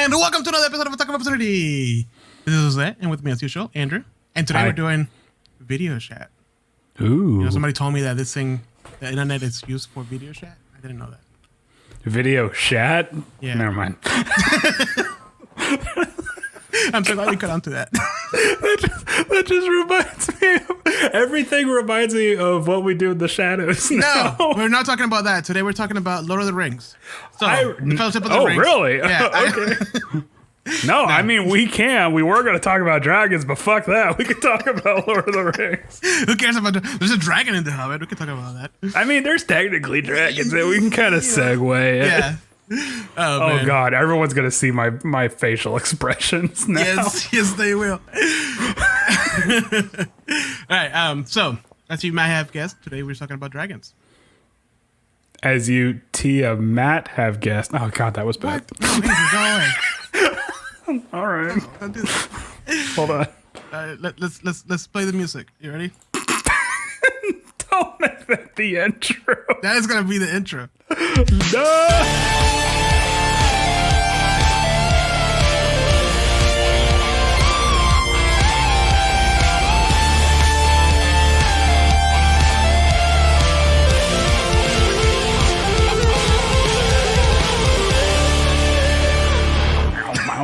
And welcome to another episode of Attack of Opportunity. This is Jose, and with me as usual, Andrew. And today we're doing video chat. Ooh. You know, somebody told me that this thing, the internet is used for video chat. I didn't know that. Video chat? Yeah. Never mind. I'm so glad we got onto that. that just reminds me of, everything reminds me of what we do in the shadows now. No, we're not talking about that. Today we're talking about Lord of the Rings. So, the Fellowship of the Rings. Really? Yeah. Okay. No, I mean, we can. We were going to talk about dragons, but fuck that. We could talk about Lord of the Rings. Who cares about there's a dragon in the Hobbit. We can talk about that. I mean, there's technically dragons, and we can kind of segue. Yeah. Oh God, everyone's going to see my facial expressions now. Yes, they will. All right, so, as you might have guessed, today we're talking about dragons. As you, Tia Matt, have guessed. Oh God, that was bad. No, Andrew, go away. All right. No, don't do that. Hold on. Let's play the music. You ready? Don't make that the intro. That is gonna be the intro. No.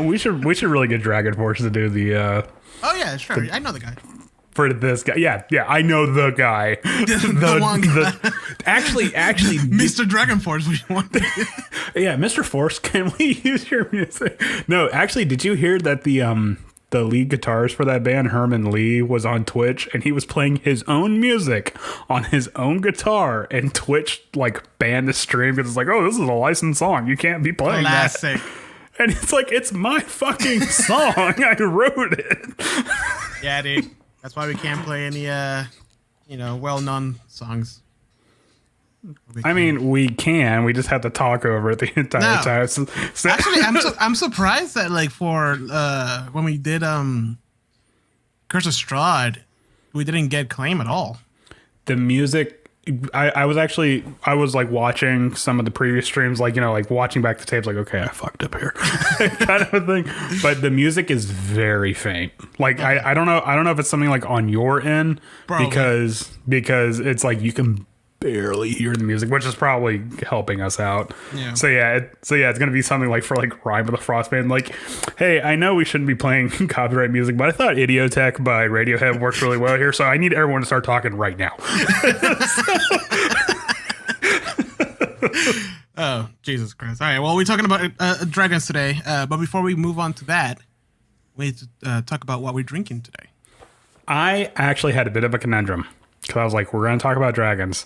We should really get Dragon Force to do the Oh yeah, sure. I know the guy. For this guy. Yeah, I know the guy. The one guy. Actually Mr. Dragon Force, what you want to do? Yeah, Mr. Force, can we use your music? No, actually, did you hear that the lead guitarist for that band, Herman Lee, was on Twitch and he was playing his own music on his own guitar, and Twitch banned the stream because it's like, oh, this is a licensed song. You can't be playing Classic. that. And it's like, it's my fucking song. I wrote it. Yeah, dude. That's why we can't play any, well-known songs. I mean, we can. We just have to talk over it the entire time. So, actually, I'm surprised that for when we did Curse of Strahd, we didn't get claim at all. The music. I was watching some of the previous streams, watching back the tapes, okay, I fucked up here, kind of a thing. But the music is very faint. I don't know if it's something on your end. Probably. because it's you can barely hear the music, which is probably helping us out. Yeah. So it's gonna be something for Rhyme of the Frostband. Hey, I know we shouldn't be playing copyright music, but I thought Idiotech by Radiohead works really well here, so I need everyone to start talking right now. Oh, Jesus Christ. All right, well, we're talking about dragons today, but before we move on to that, we need to talk about what we're drinking today. I actually had a bit of a conundrum, because I was like, we're going to talk about dragons.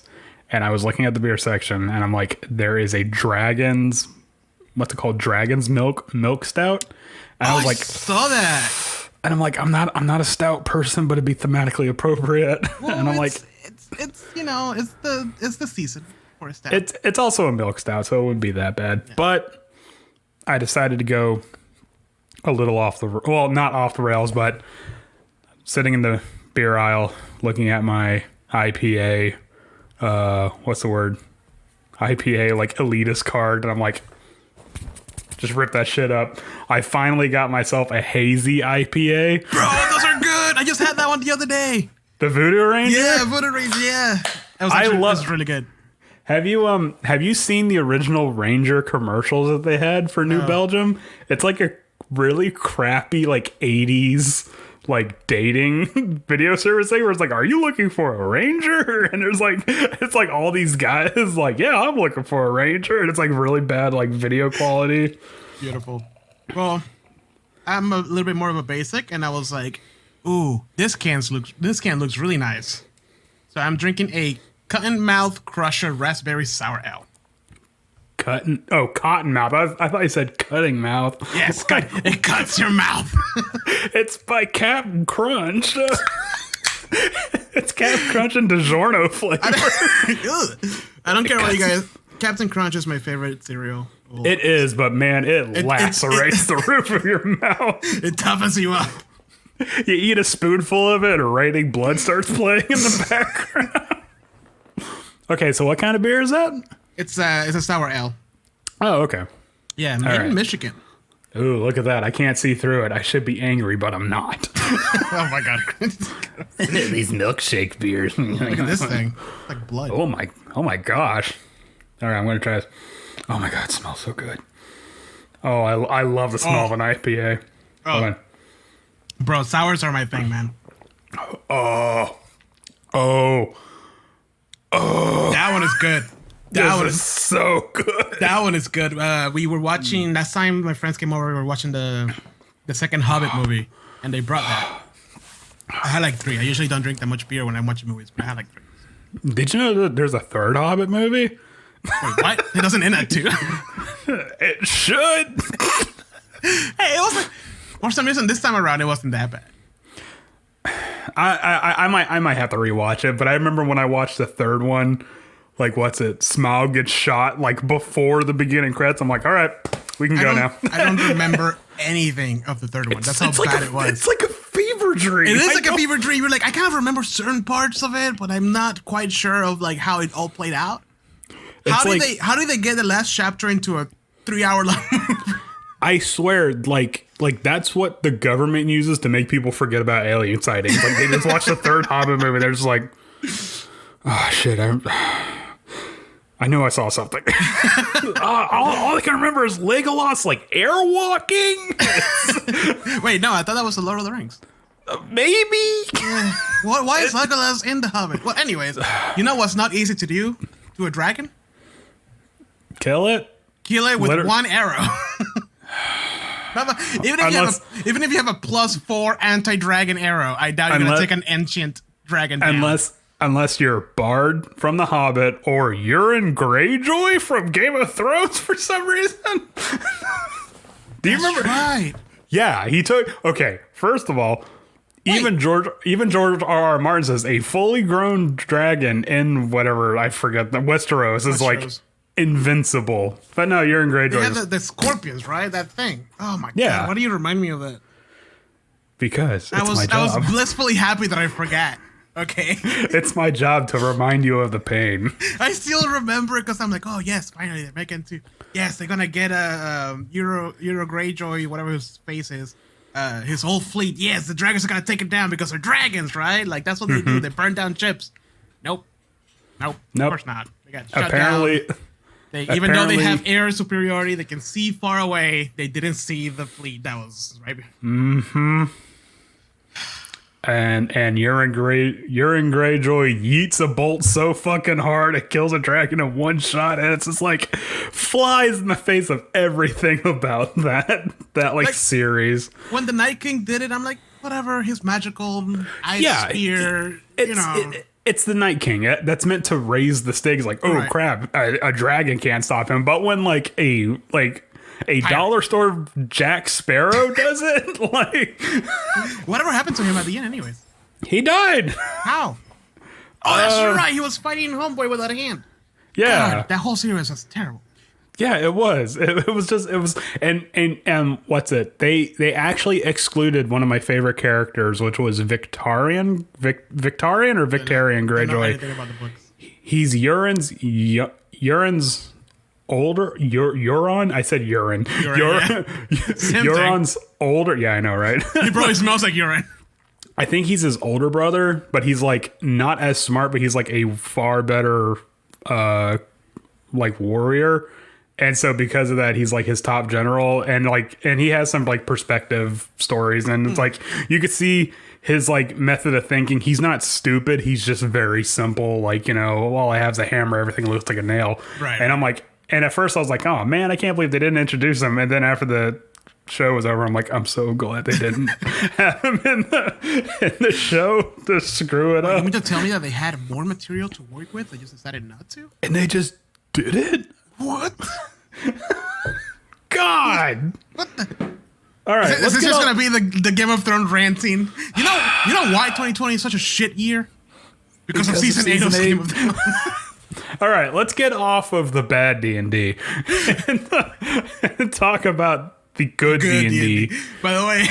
And I was looking at the beer section, and I'm like, there is a dragon's, what's it called? Dragon's milk stout. And I was like, I saw that. And I'm like, I'm not a stout person, but it'd be thematically appropriate. Well, and I'm it's the season for a stout. It's also a milk stout, so it wouldn't be that bad. Yeah. But I decided to go a little not off the rails, but sitting in the beer aisle, looking at my IPA. What's the word? IPA, elitist card. And I'm like, just rip that shit up. I finally got myself a hazy IPA. Bro, those are good. I just had that one the other day. The Voodoo Ranger? Yeah, Voodoo Ranger, yeah. It was really good. Have you seen the original Ranger commercials that they had for New Belgium? It's a really crappy 80s dating video service thing where it's are you looking for a ranger? And there's it's all these guys yeah, I'm looking for a ranger, and it's really bad video quality. Beautiful. Well, I'm a little bit more of a basic, and I was like, ooh, this can looks really nice. So I'm drinking a Cottonmouth Crusher Raspberry Sour Ale. Cottonmouth. I thought you said cutting mouth. Yes, it cuts your mouth. It's by Captain Crunch. It's Captain Crunch and DiGiorno flavor. I don't care what you guys. Captain Crunch is my favorite cereal. Oh. It is, but man, it lacerates the roof of your mouth. It toughens you up. You eat a spoonful of it, or raining blood starts playing in the background. Okay, so what kind of beer is that? It's a sour ale. Oh, okay. Yeah, made in Michigan. Ooh, look at that. I can't see through it. I should be angry, but I'm not. Oh my god. These milkshake beers. Look at this thing. It's like blood. Oh my gosh. All right, I'm going to try this. Oh my god, it smells so good. Oh, I love the smell of an IPA. Hold on. Bro, sours are my thing, man. Oh. That one is good. That one is so good. That one is good. We were watching last time. My friends came over. We were watching the second Hobbit movie, and they brought that. I had like 3. I usually don't drink that much beer when I'm watching movies, but I had like 3. Did you know that there's a third Hobbit movie? Wait, what? It doesn't end at 2. It should. Hey, it was like, for some reason this time around it wasn't that bad. I might have to rewatch it, but I remember when I watched the third one, like what's it? Smaug gets shot like before the beginning credits. I'm like, all right, we can go now. I don't remember anything of the third one. That's how bad it was. It's like a fever dream. It is like a fever dream. You're like, I kind of remember certain parts of it, but I'm not quite sure of like how it all played out. How did they get the last chapter into a 3-hour long movie? I swear, like that's what the government uses to make people forget about alien sightings. Like they just watch the third Hobbit movie, they're just like, oh shit, I know I saw something. all I can remember is Legolas like airwalking. Wait, no, I thought that was the Lord of the Rings. Maybe. Why is Legolas in the Hobbit? Well, anyways, you know what's not easy to do to a dragon? Kill it with one arrow. Even if you have a +4 anti-dragon arrow, I doubt you're gonna take an ancient dragon down. Unless you're Bard from The Hobbit or Euron Greyjoy from Game of Thrones for some reason. Do you remember? Right. Yeah, he took. Okay, first of all, even George R.R. Martin says a fully grown dragon in whatever I forget the Westeros is like invincible. But no, Euron Greyjoy. Yeah, the scorpions, right? That thing. Oh my god! Why do you remind me of that? Because it's my job. I was blissfully happy that I forgot. Okay. It's my job to remind you of the pain. I still remember it because I'm like, oh yes, finally they're making two. Yes, they're gonna get a Euro Greyjoy, whatever his face is, his whole fleet. Yes, the dragons are gonna take it down because they're dragons, right? Like that's what they do. They burn down ships. Nope. Of course not. They got shut down. Even though they have air superiority, they can see far away. They didn't see the fleet that was right behind. Mm-hmm. And Euron Greyjoy yeets a bolt so fucking hard it kills a dragon in one shot, and it's just like flies in the face of everything about that like series. When the Night King did it, I'm like, whatever, his magical ice spear, It's the Night King. That's meant to raise the stakes. Like, oh crap, a dragon can't stop him. But when like a dollar store Jack Sparrow does it, like whatever happened to him at the end, anyways. He died. How? Oh, that's right. He was fighting Homeboy without a hand. Yeah, God, that whole series was terrible. Yeah, it was. It was, and what's it? They actually excluded one of my favorite characters, which was Victorian Greyjoy. I don't know anything about the books. He's Euron's older. Euron. I said Euron. Euron's older. Yeah, I know, right? He probably smells like urine. I think he's his older brother, but he's like not as smart, but he's like a far better like warrior. And so because of that, he's like his top general, and he has some like perspective stories, and it's like you could see his like method of thinking. He's not stupid. He's just very simple. Like, you know, all I have is a hammer. Everything looks like a nail. Right. And I'm like, and at first I was like, oh man, I can't believe they didn't introduce him. And then after the show was over, I'm like, I'm so glad they didn't have him in the show to screw it up. You mean to tell me that they had more material to work with? They just decided not to? And they just did it? What? God. What the? All right. Is this just going to be the Game of Thrones ranting? You know why 2020 is such a shit year? Because of season 8 of Game of Thrones. All right, let's get off of the bad D&D and talk about the good D&D. By the way,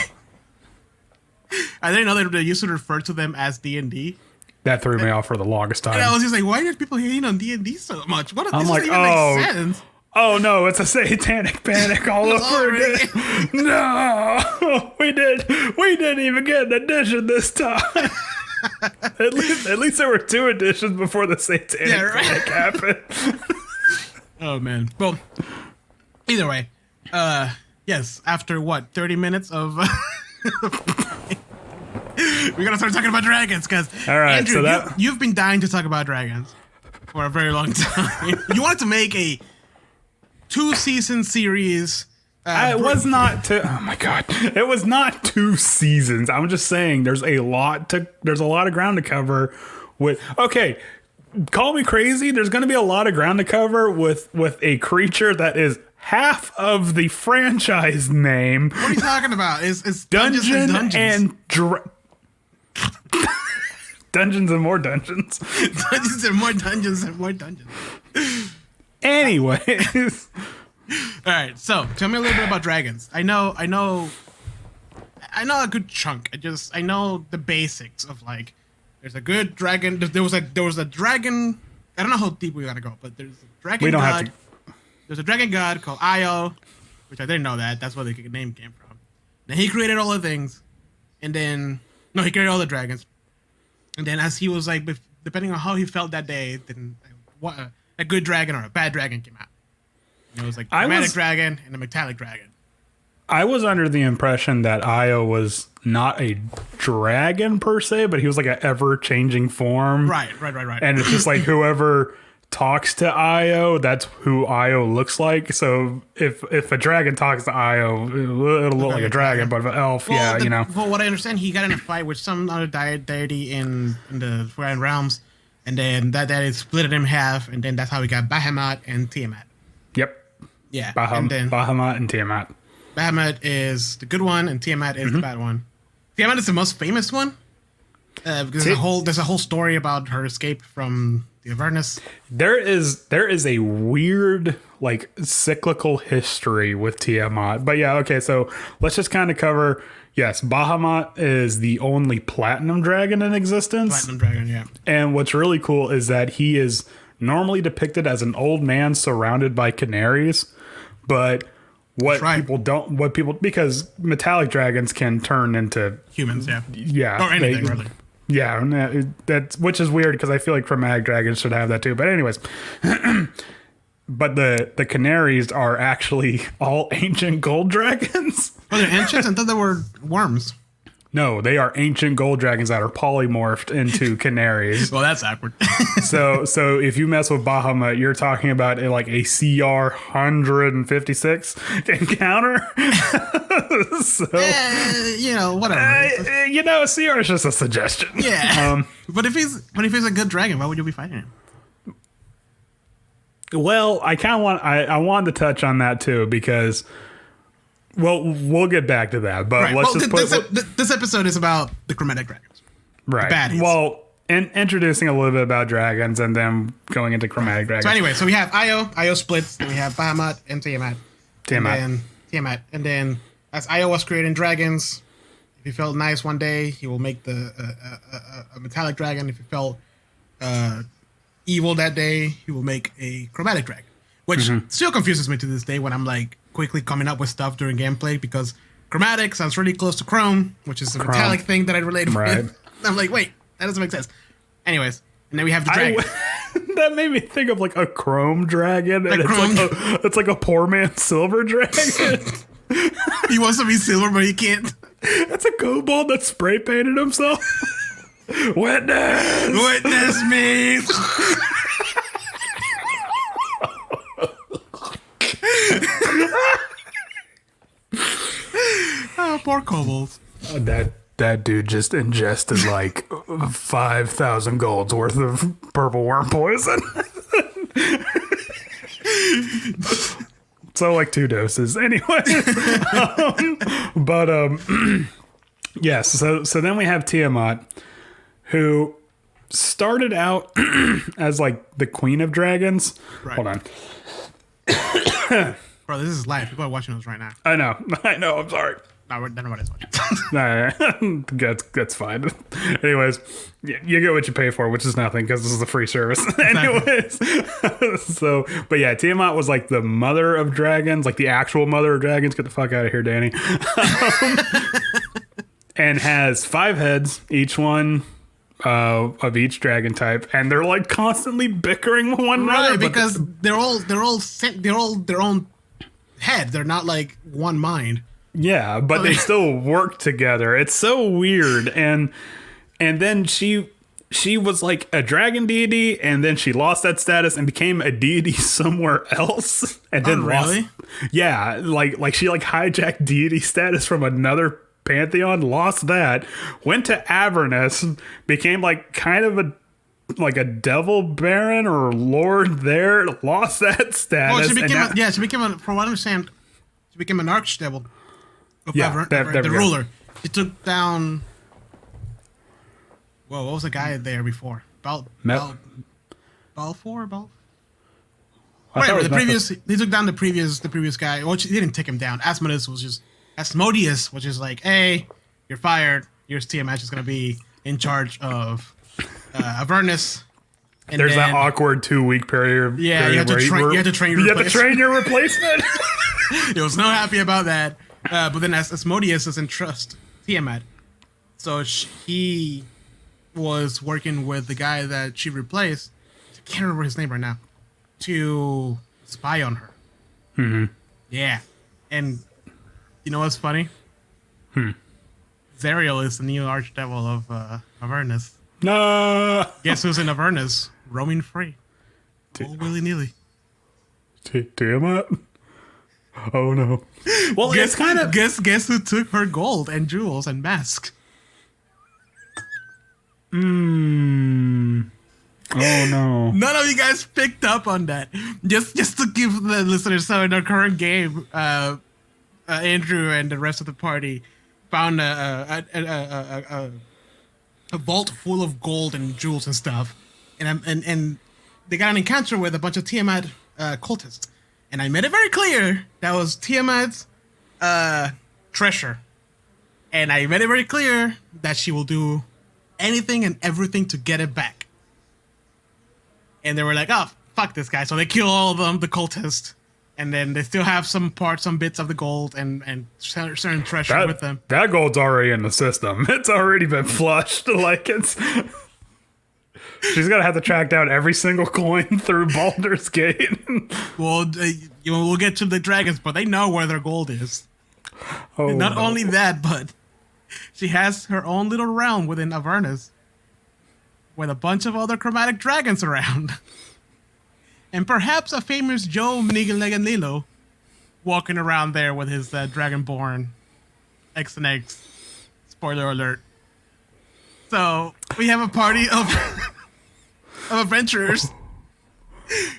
I didn't know that they used to refer to them as D&D. That threw me off for the longest time. And I was just like, why are people hating on D&D so much? What does this even make sense? Oh no, it's a satanic panic all over again. No, we didn't even get an edition this time. at least there were 2 editions before the satanic panic happened. Oh man. Well, either way, yes. After what 30 minutes of, we're gonna start talking about dragons because all right. Andrew, So you've been dying to talk about dragons for a very long time. You wanted to make a 2-season series. It was not oh my god. It was not 2 seasons. I'm just saying there's a lot of ground to cover with okay, call me crazy. There's gonna be a lot of ground to cover with a creature that is half of the franchise name. What are you talking about? It's Dungeons and Dungeons and more dungeons. Dungeons and more dungeons and more dungeons. Anyways. All right, so tell me a little bit about dragons. I know a good chunk. I know the basics of like, there's a good dragon. There was a dragon. I don't know how deep we gotta go, but there's a dragon. We don't god. have to. There's a dragon god called Io, which I didn't know that. That's where the name came from. Then he created all the things, and then he created all the dragons, and then as he was like, depending on how he felt that day, then a good dragon or a bad dragon came out. It was like a chromatic dragon and a metallic dragon. I was under the impression that Io was not a dragon per se, but he was like an ever-changing form. Right. And it's just like whoever talks to Io, that's who Io looks like. So if a dragon talks to Io, it'll look like a dragon, but if an elf, Well, what I understand, he got in a fight with some other deity in the Forgotten Realms, and then that deity split it in half, and then that's how we got Bahamut and Tiamat. Yep. Yeah, Bahamut and Tiamat. Bahamut is the good one, and Tiamat is the bad one. Tiamat is the most famous one because there's a whole story about her escape from the Avernus. There is a weird like cyclical history with Tiamat, but yeah, okay. So let's just kind of cover. Yes, Bahamut is the only platinum dragon in existence. Platinum dragon, yeah. And what's really cool is that he is normally depicted as an old man surrounded by canaries. But because metallic dragons can turn into humans, yeah. Yeah. Or anything, really. Yeah, that's which is weird because I feel like chromatic dragons should have that too. But anyways, but the canaries are actually all ancient gold dragons. Oh, they're ancient? I thought they were worms. No, they are ancient gold dragons that are polymorphed into canaries. Well, that's awkward. So if you mess with Bahamut, you're talking about like a CR 156 encounter. Whatever. CR is just a suggestion. Yeah. But if he's a good dragon, why would you be fighting him? Well, I wanted to touch on that too because. Well, we'll get back to that, but let's just put... This episode is about the chromatic dragons. Right. Baddies. Well, and introducing a little bit about dragons and then going into chromatic dragons. So anyway, we have Io splits, and we have Bahamut and Tiamat. And then as Io was creating dragons, if he felt nice one day, he will make a metallic dragon. If he felt evil that day, he will make a chromatic dragon. Which still confuses me to this day when I'm like quickly coming up with stuff during gameplay because chromatic sounds really close to chrome, which is a metallic thing that I relate with. I'm like, wait, that doesn't make sense. Anyways, and then we have the dragon. That made me think of like a chrome dragon, and it's like a poor man's silver dragon. He wants to be silver, but he can't. That's a kobold that spray painted himself. Witness me. Oh, poor kobolds. That dude just ingested like 5,000 golds worth of purple worm poison. So like 2 doses. Anyway. Yes. So then we have Tiamat, who started out as like the queen of dragons. Right. Hold on. Bro, this is live. People are watching us right now. I know. I'm sorry. nobody's watching. Nah, that's fine. Anyways, you get what you pay for, which is nothing because this is a free service. Anyways, so but yeah, Tiamat was like the mother of dragons, like the actual mother of dragons. Get the fuck out of here, Danny. And has 5 heads, each one of each dragon type, and they're like constantly bickering with one another. Right, because they're all their own head. They're not like one mind. Yeah, but they still work together. It's so weird. And then she was like a dragon deity, and then she lost that status and became a deity somewhere else. And then really? Yeah, like she like hijacked deity status from another pantheon, lost that, went to Avernus, became like kind of a devil baron or lord there, lost that status. Well, she became from what I understand, she became an archdevil. The ruler. He took down. Whoa, what was the guy there before? Balfour. Right, he took down the previous guy. Well, he didn't take him down. Asmodeus, which is like, hey, you're fired. Your Tiamat is gonna be in charge of Avernus. And there's that awkward 2-week period. Yeah, you have to train your replacement. He was not happy about that. But then Asmodeus doesn't trust Tiamat. So he was working with the guy that she replaced. I can't remember his name right now. To spy on her. Mm-hmm. Yeah. And you know what's funny? Zariel is the new archdevil of Avernus. No. Guess who's in Avernus? Roaming free. All willy-nilly. Tiamat? Oh no. Well, it's kind of guess who took her gold and jewels and mask? Oh no. None of you guys picked up on that. Just to give the listeners, so in our current game, Andrew and the rest of the party found a vault full of gold and jewels and stuff, and they got an encounter with a bunch of Tiamat cultists. And I made it very clear that was Tiamat's treasure. And I made it very clear that she will do anything and everything to get it back. And they were like, oh, fuck this guy. So they kill all of them, the cultists. And then they still have some bits of the gold and certain treasure with them. That gold's already in the system. It's already been flushed. Like it's... She's gonna have to track down every single coin through Baldur's Gate. Well, we'll get to the dragons, but they know where their gold is. Oh, Not only that, but she has her own little realm within Avernus with a bunch of other chromatic dragons around. And perhaps a famous Joe Mnigileganlilo walking around there with his Dragonborn X and X. Spoiler alert. So we have a party of adventurers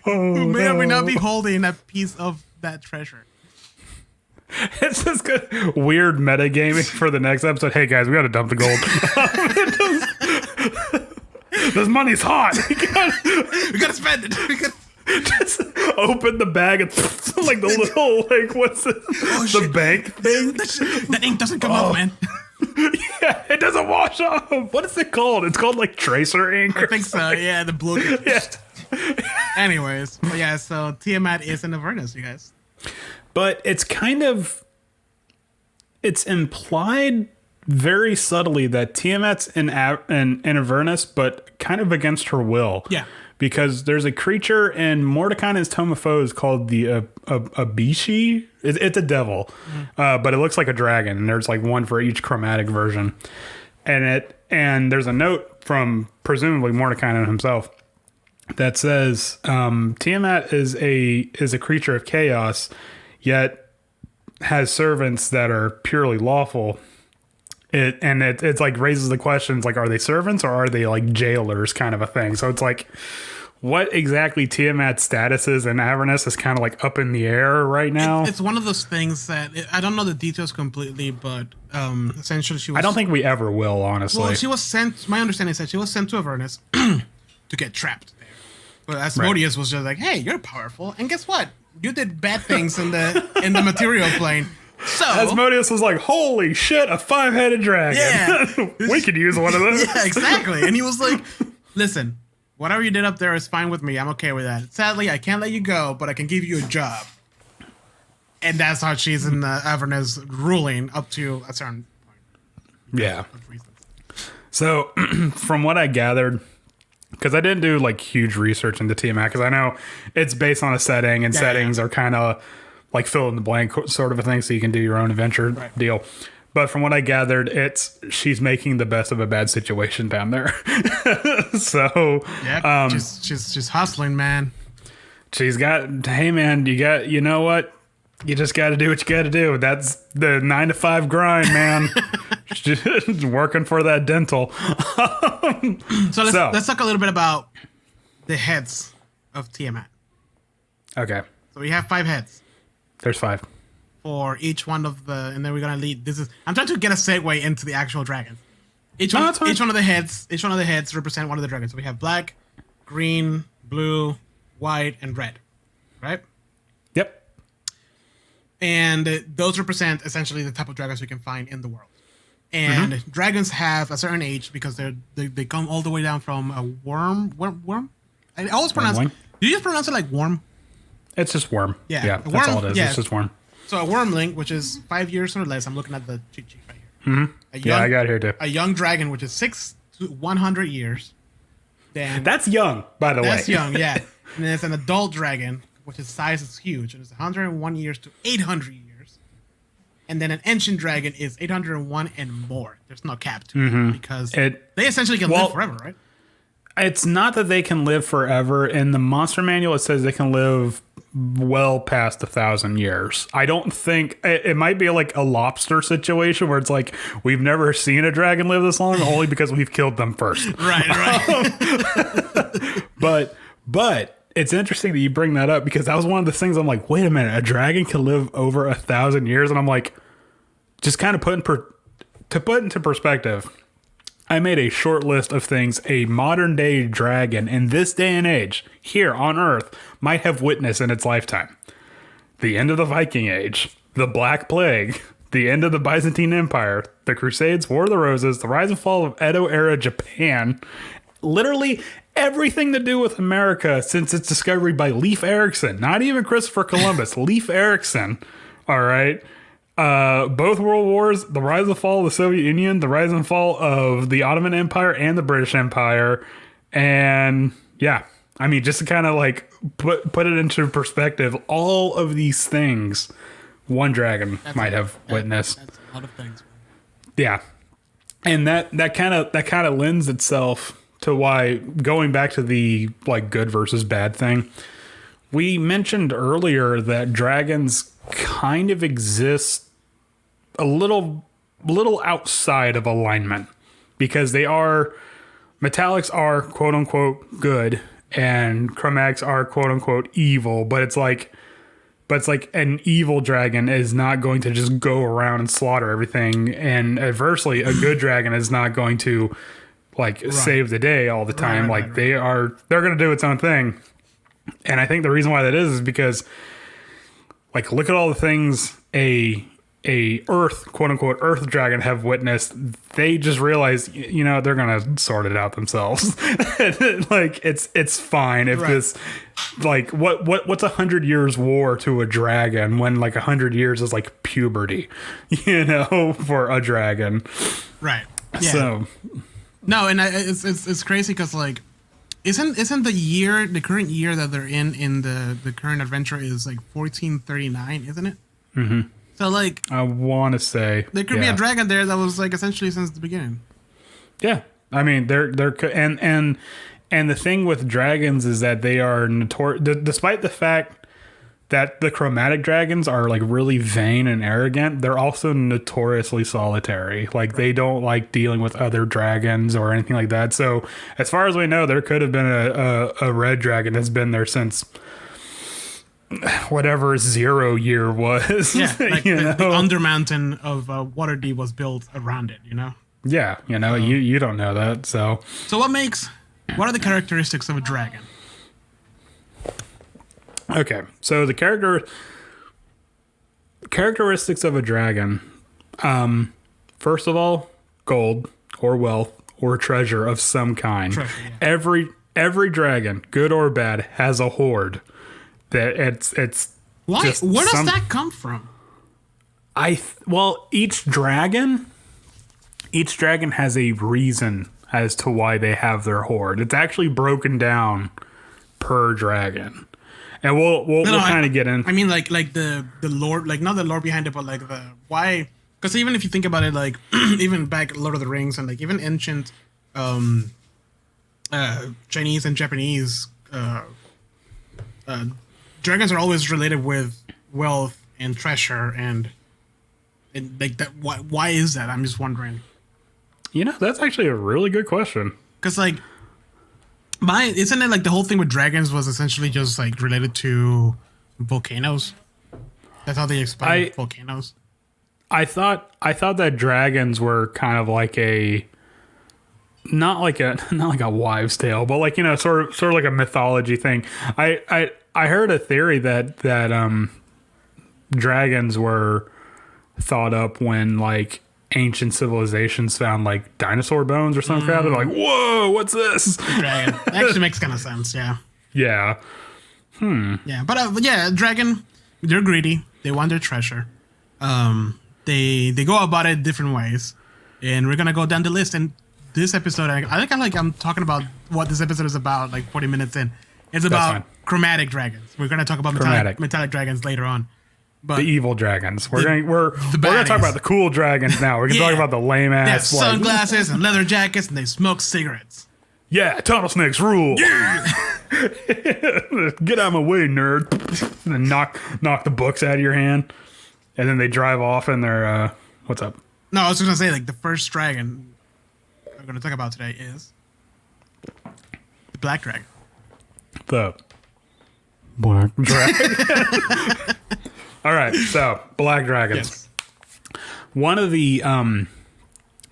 who may or may not be holding a piece of that treasure. It's just good, weird metagaming for the next episode. Hey guys, we gotta dump the gold. This money's hot. We gotta spend it. Just open the bag and like the little what's it? The bank thing. That ink doesn't come off, man. Yeah, it doesn't wash off. What is it called? It's called like tracer ink. I think so. Yeah, the blue. Yeah. Anyways, yeah. So Tiamat is in Avernus, you guys. But it's it's implied very subtly that Tiamat's in Avernus, but kind of against her will. Yeah. Because there's a creature in Mordekainen's Tome of Foes called the Abishi. It's a devil, but it looks like a dragon. And there's like one for each chromatic version. And there's a note from presumably Mordekainen himself that says Tiamat is a creature of chaos, yet has servants that are purely lawful. It's like raises the questions like, are they servants or are they like jailers kind of a thing? So it's like, what exactly Tiamat's status is in Avernus is kind of like up in the air right now. It's one of those things that I don't know the details completely, but essentially she was... I don't think we ever will, honestly. Well, she was sent, my understanding is that she was sent to Avernus to get trapped there. But Asmodeus was just like, hey, you're powerful. And guess what? You did bad things in the material plane. So Asmodeus was like, holy shit, a 5-headed dragon. Yeah. We could use one of those. Yeah, exactly. And he was like, listen, whatever you did up there is fine with me. I'm okay with that. Sadly, I can't let you go, but I can give you a job. And that's how she's in Avernus ruling up to a certain point. Yeah. So from what I gathered, because I didn't do like huge research into Tiamat, because I know it's based on a setting, and settings are kind of like fill in the blank sort of a thing, so you can do your own adventure deal. But from what I gathered, she's making the best of a bad situation down there. So yeah, she's hustling, man. She's got, hey man, you know what? You just got to do what you got to do. That's the 9 to 5 grind, man. Just working for that dental. So let's talk a little bit about the heads of Tiamat. Okay. So we have 5 heads. There's 5 for each one of the, and then we're gonna lead. I'm trying to get a segue into the actual dragons. Each one of the heads represent one of the dragons. So we have black, green, blue, white, and red, right? Yep. And those represent essentially the type of dragons we can find in the world. And dragons have a certain age because they come all the way down from a worm. I always pronounce. Do you just pronounce it like worm? It's just worm. Yeah, that's all it is. Yeah. It's just worm. So a wormling, which is 5 years or less. I'm looking at the cheat sheet right here. Yeah, I got it here too. A young dragon, which is 6 to 100 years. Then that's young, by the way. That's young, yeah. And then it's an adult dragon, which is size is huge, and it's 101 years to 800 years. And then an ancient dragon is 801 and more. There's no cap to it because they essentially can live forever, right? It's not that they can live forever. In the monster manual, it says they can live well past 1,000 years. I don't think it might be like a lobster situation where it's like we've never seen a dragon live this long, only because we've killed them first. Right. But it's interesting that you bring that up because that was one of the things I'm like, wait a minute, a dragon can live over 1,000 years, and I'm like, just kind of put into perspective. I made a short list of things a modern day dragon in this day and age here on Earth might have witnessed in its lifetime. The end of the Viking Age, the Black Plague, the end of the Byzantine Empire, the Crusades, War of the Roses, the rise and fall of Edo era Japan, literally everything to do with America since its discovery by Leif Erikson, not even Christopher Columbus, Leif Erikson, all right? Both world wars, the rise and fall of the Soviet Union, the rise and fall of the Ottoman Empire and the British Empire. And yeah, I mean, just to kind of like put it into perspective, all of these things one dragon might have witnessed. That's a lot of things. Yeah. And that kind of lends itself to why, going back to the like good versus bad thing, we mentioned earlier that dragons kind of exist a little outside of alignment because metallics are quote unquote good and chromatics are quote unquote evil, but it's like an evil dragon is not going to just go around and slaughter everything, and adversely a good dragon is not going to save the day all the time. They're going to do its own thing. And I think the reason why that is because like look at all the things a Earth, quote unquote, Earth dragon have witnessed. They just realize, they're gonna sort it out themselves. Like it's fine if this, like what's 100 years war to a dragon when like 100 years is like puberty, for a dragon. Right. Yeah. So no, and it's crazy because like isn't the current year that they're in the current adventure is like 1439, isn't it? Mm-hmm. So like I want to say there could be a dragon there that was like essentially since the beginning. Yeah, I mean they're and the thing with dragons is that they are notorious, despite the fact that the chromatic dragons are like really vain and arrogant. They're also notoriously solitary. Like they don't like dealing with other dragons or anything like that. So as far as we know, there could have been a red dragon that's been there since whatever 0 year was. Yeah, like the Undermountain of Waterdeep was built around it, Yeah, you don't know that, so. So what are the characteristics of a dragon? Okay, so the characteristics of a dragon. First of all, gold or wealth or treasure of some kind. Treasure, yeah. Every dragon, good or bad, has a hoard. That it's Why? just Where does that come from? Each dragon has a reason as to why they have their hoard. It's actually broken down per dragon. And we'll kind of get in. I mean, like the lore, like not the lore behind it, but like the why. Because even if you think about it, like even back Lord of the Rings and like even ancient Chinese and Japanese dragons are always related with wealth and treasure and like that. Why is that? I'm just wondering. That's actually a really good question. Because like isn't it like the whole thing with dragons was essentially just like related to volcanoes? That's how they explain volcanoes. I thought that dragons were kind of like not like a wives' tale, but like sort of like a mythology thing. I heard a theory that dragons were thought up when like ancient civilizations found like dinosaur bones or something. They're like, whoa, what's this? Dragon actually makes kind of sense. Yeah. Yeah. Yeah, but yeah, dragon. They're greedy. They want their treasure. They go about it different ways, and we're gonna go down the list. And this episode, I think I'm talking about what this episode is about. Like 40 minutes in, it's about chromatic dragons. We're gonna talk about metallic dragons later on. But the evil dragons. We're gonna talk about the cool dragons now. We're gonna talk about the lame ass. They have sunglasses and leather jackets, and they smoke cigarettes. Yeah, tunnel snakes rule. Yeah. Get out of my way, nerd. And then knock the books out of your hand. And then they drive off in their, what's up? No, I was just going to say, like, the first dragon we're going to talk about today is the black dragon. The black dragon. All right, so black dragons. Yes. One of the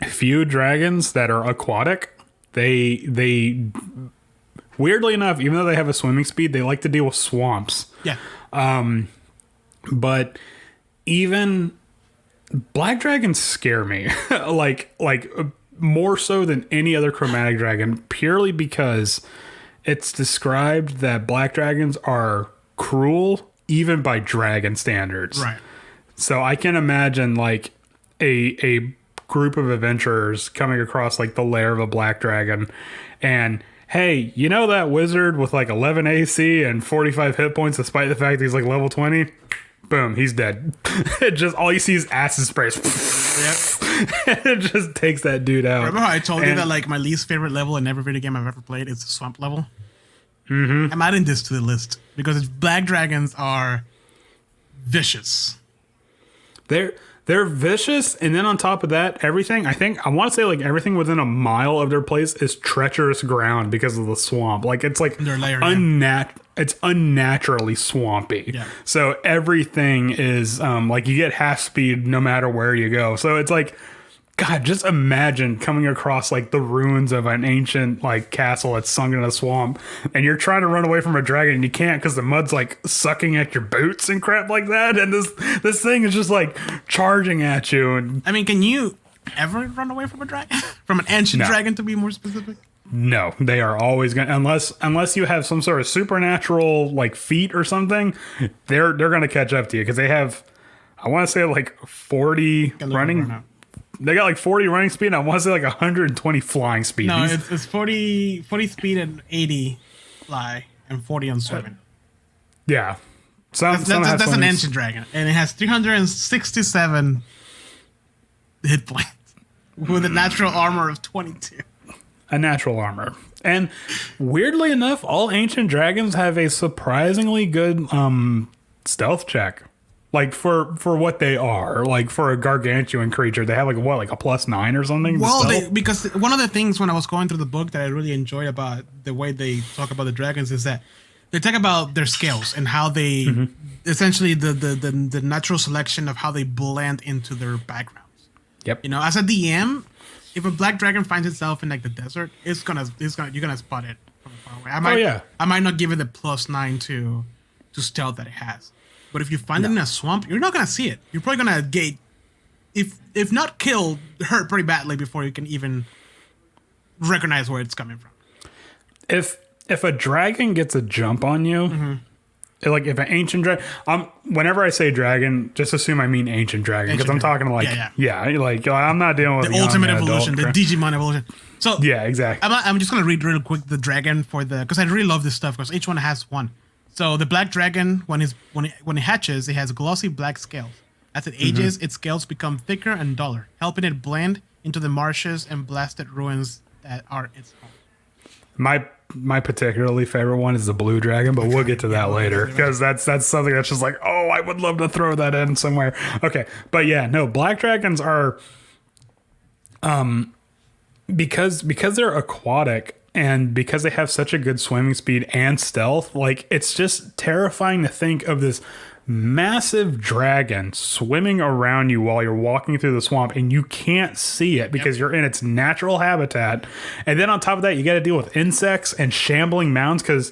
few dragons that are aquatic. They weirdly enough, even though they have a swimming speed, they like to deal with swamps. Yeah. But even black dragons scare me, like more so than any other chromatic dragon, purely because it's described that black dragons are cruel even by dragon standards. Right. So I can imagine like a group of adventurers coming across like the lair of a black dragon, and hey, that wizard with like 11 AC and 45 hit points, despite the fact he's like level 20. Boom, he's dead. Just all you see is acid sprays. Yep. It just takes that dude out. Remember how I told you that like my least favorite level in every video game I've ever played is the swamp level? Mm-hmm. I'm adding this to the list because black dragons are vicious. They're vicious, and then on top of that, I want to say like everything within a mile of their place is treacherous ground because of the swamp. Like it's like it's unnaturally swampy. Yeah. So everything is like you get half speed no matter where you go. So it's like, God, just imagine coming across like the ruins of an ancient like castle that's sunk in a swamp, and you're trying to run away from a dragon and you can't because the mud's like sucking at your boots and crap like that, and this thing is just like charging at you. And I mean, can you ever run away from a dragon? From an ancient dragon, to be more specific? No, they are always gonna, unless you have some sort of supernatural like feat or something, they're gonna catch up to you because they have, I want to say like 40 running. They got like 40 running speed, and I want to say like 120 flying speed. No, it's 40 speed and 80 fly, and 40 on swimming. Yeah. That's an ancient dragon, and it has 367 hit points with a natural armor of 22. A natural armor. And weirdly enough, all ancient dragons have a surprisingly good stealth check. Like for what they are, like for a gargantuan creature, they have like what, like a +9 or something. Well, because one of the things when I was going through the book that I really enjoyed about the way they talk about the dragons is that they talk about their scales and how they essentially the natural selection of how they blend into their backgrounds. Yep. As a DM, if a black dragon finds itself in like the desert, you're gonna spot it from far away. I might not give it the +9 to stealth that it has. But if you find it in a swamp, you're not gonna see it. You're probably gonna get, if not killed, hurt pretty badly before you can even recognize where it's coming from. If a dragon gets a jump on you, like if an ancient dragon, whenever I say dragon, just assume I mean ancient dragon because I'm talking like like I'm not dealing with the ultimate evolution, the Digimon evolution. So yeah, exactly. I'm just gonna read real quick the dragon because I really love this stuff because each one has one. So the black dragon, when it hatches, it has glossy black scales. As it ages, its scales become thicker and duller, helping it blend into the marshes and blasted ruins that are its home. My particularly favorite one is the blue dragon, but we'll get to that later because that's something that's just like, oh, I would love to throw that in somewhere. Okay, but yeah, no, black dragons are, because they're aquatic and because they have such a good swimming speed and stealth, like it's just terrifying to think of this massive dragon swimming around you while you're walking through the swamp and you can't see it because you're in its natural habitat. And then on top of that, you got to deal with insects and shambling mounds because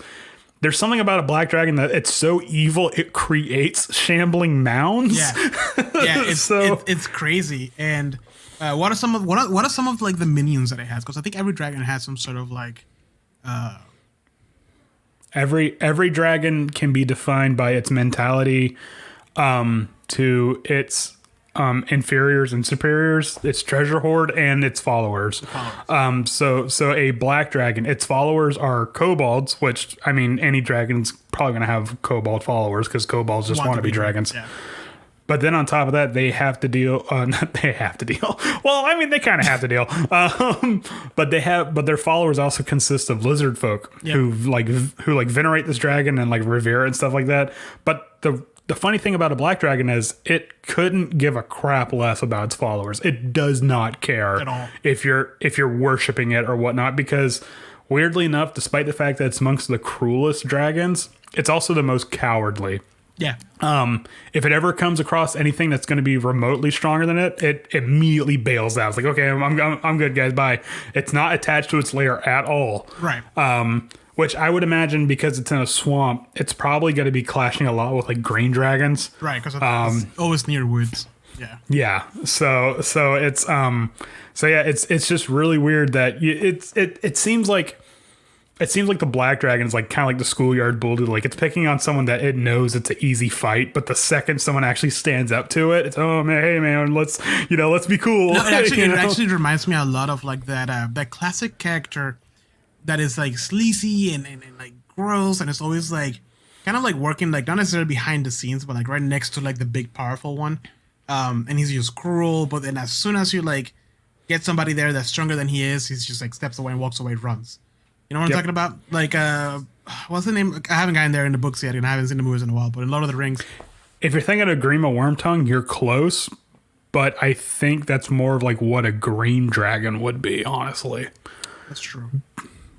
there's something about a black dragon that it's so evil it creates shambling mounds. It's crazy. And what are some of like the minions that it has? Because I think every dragon has some sort of like Every dragon can be defined by its mentality to its inferiors and superiors, its treasure hoard, and its followers. So a black dragon, its followers are kobolds, which, I mean, any dragon's probably going to have kobold followers because kobolds just want to be dragons. Yeah. But then on top of that, they have to deal. They have to deal. Well, I mean, they kind of have to deal. But their followers also consist of lizard folk who venerate this dragon and like revere it and stuff like that. But the funny thing about a black dragon is it couldn't give a crap less about its followers. It does not care at all if you're worshiping it or whatnot. Because weirdly enough, despite the fact that it's amongst the cruelest dragons, it's also the most cowardly. Yeah. If it ever comes across anything that's going to be remotely stronger than it immediately bails out. It's like, okay, I'm good, guys. Bye. It's not attached to its lair at all. Right. Which I would imagine because it's in a swamp, it's probably going to be clashing a lot with like green dragons. Right. Because it's always near woods. Yeah. Yeah. So it's just really weird that it seems like. It seems like the black dragon is like kind of like the schoolyard bully. Like it's picking on someone that it knows it's an easy fight, but the second someone actually stands up to it, it's hey man, let's be cool. No, it actually reminds me a lot of like that classic character that is like sleazy and like gross, and it's always like kind of like working like not necessarily behind the scenes, but like right next to like the big powerful one. And he's just cruel, but then as soon as you like get somebody there that's stronger than he is, he's just like steps away and walks away, runs. You know what I'm talking about? Like, what's the name? I haven't gotten there in the books yet, and I haven't seen the movies in a while. But in Lord of the Rings, if you're thinking of Grima Wormtongue, you're close. But I think that's more of like what a green dragon would be, honestly. That's true.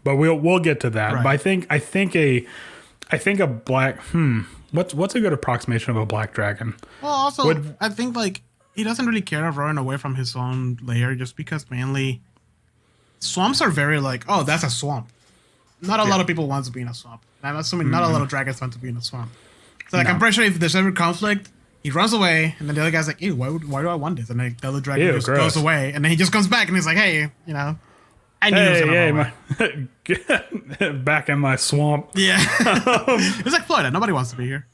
But we'll get to that. Right. But I think a black what's a good approximation of a black dragon? Well, also I think like he doesn't really care of running away from his own lair, just because mainly swamps are very like, oh, that's a swamp. Not a lot of people want to be in a swamp. I'm assuming not a lot of dragons want to be in a swamp. So like, I'm pretty sure if there's ever conflict, he runs away, and then the other guy's like, ew, why do I want this? And like, the other dragon just goes away, and then he just comes back, and he's like, hey, I knew he was gonna run away. Back in my swamp. Yeah. It's like Florida. Nobody wants to be here.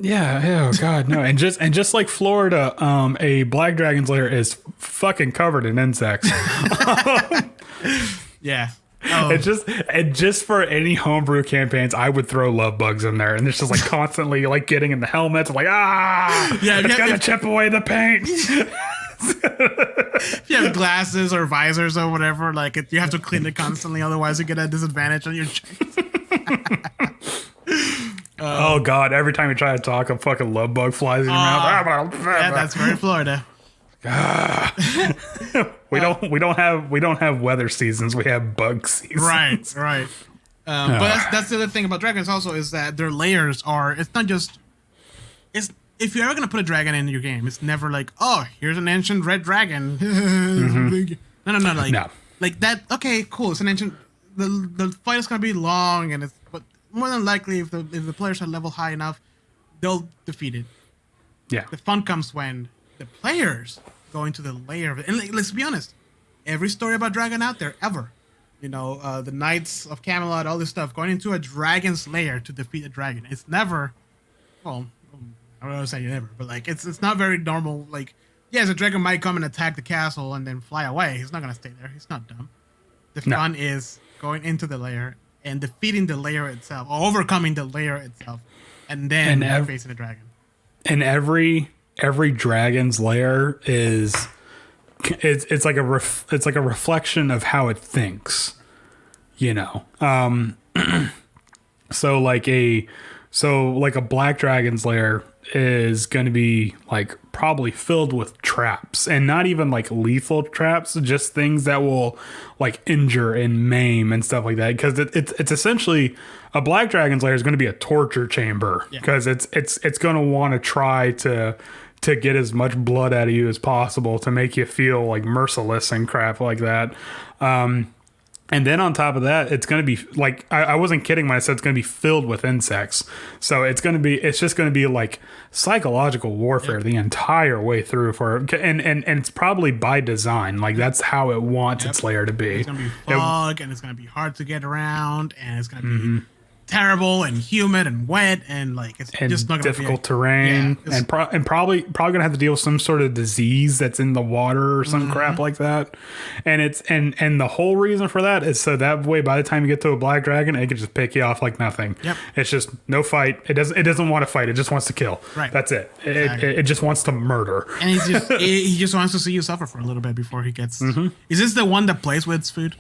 Yeah. Oh God, no. And just like Florida, a black dragon's lair is fucking covered in insects. Yeah. It just for any homebrew campaigns, I would throw love bugs in there, and it's just like constantly like getting in the helmets, like it's gonna chip away the paint. If you have glasses or visors or whatever, like you have to clean it constantly, otherwise you get a disadvantage on your checks. Oh God! Every time you try to talk, a fucking love bug flies in your mouth. Yeah, that's very Florida. We don't have weather seasons. We have bug seasons. Right. But that's the other thing about dragons also is that their layers are. It's not just. It's if you're ever gonna put a dragon in your game, it's never like, oh, here's an ancient red dragon. No. Like that. Okay, cool. It's an ancient. The fight is gonna be long, but more than likely, if the players are level high enough, they'll defeat it. Yeah. The fun comes when the players go into the lair of it. And like, let's be honest, every story about dragon out there ever, the Knights of Camelot, all this stuff, going into a dragon's lair to defeat a dragon. It's never, well, I don't want to say never, but like it's not very normal. Like, yes, a dragon might come and attack the castle and then fly away. He's not gonna stay there. He's not dumb. The fun is going into the lair and defeating the lair itself, or overcoming the lair itself, and then facing the dragon. And every dragon's lair is it's like a reflection of how it thinks, so like a black dragon's lair is going to be like probably filled with traps, and not even like lethal traps, just things that will like injure and maim and stuff like that, because it's essentially a black dragon's lair is going to be a torture chamber, because it's going to want to try to get as much blood out of you as possible to make you feel like merciless and crap like that. And then on top of that, it's going to be like, I wasn't kidding when I said it's going to be filled with insects. So it's just going to be like psychological warfare the entire way through and it's probably by design. Like that's how it wants its lair to be. It's going to be fog, and it's going to be hard to get around, and it's going to be terrible and humid and wet, and like it's just not gonna difficult terrain, and probably gonna have to deal with some sort of disease that's in the water or some crap like that. And it's and the whole reason for that is so that way by the time you get to a black dragon, it can just pick you off like nothing. It's just no fight. It doesn't want to fight. It just wants to kill. That's it. It just wants to murder. And he just wants to see you suffer for a little bit before he gets. Is this the one that plays with its food?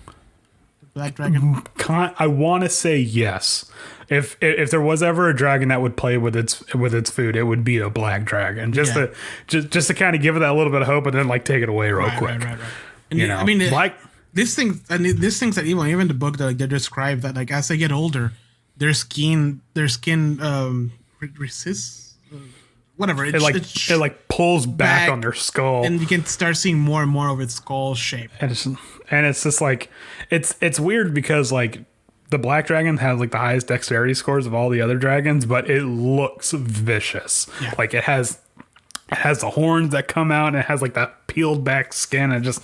Black dragon? I want to say yes. If there was ever a dragon that would play with its food, it would be a black dragon. Just to kind of give it that little bit of hope, and then like take it away real quick. Right. And I mean, like these things that even the book that like, they describe that like as they get older, their skin resists. Whatever it pulls back on their skull, and you can start seeing more and more of its skull shape. And it's just like it's weird because like the black dragon has like the highest dexterity scores of all the other dragons, but it looks vicious. Like it has the horns that come out, and it has like that peeled back skin, and just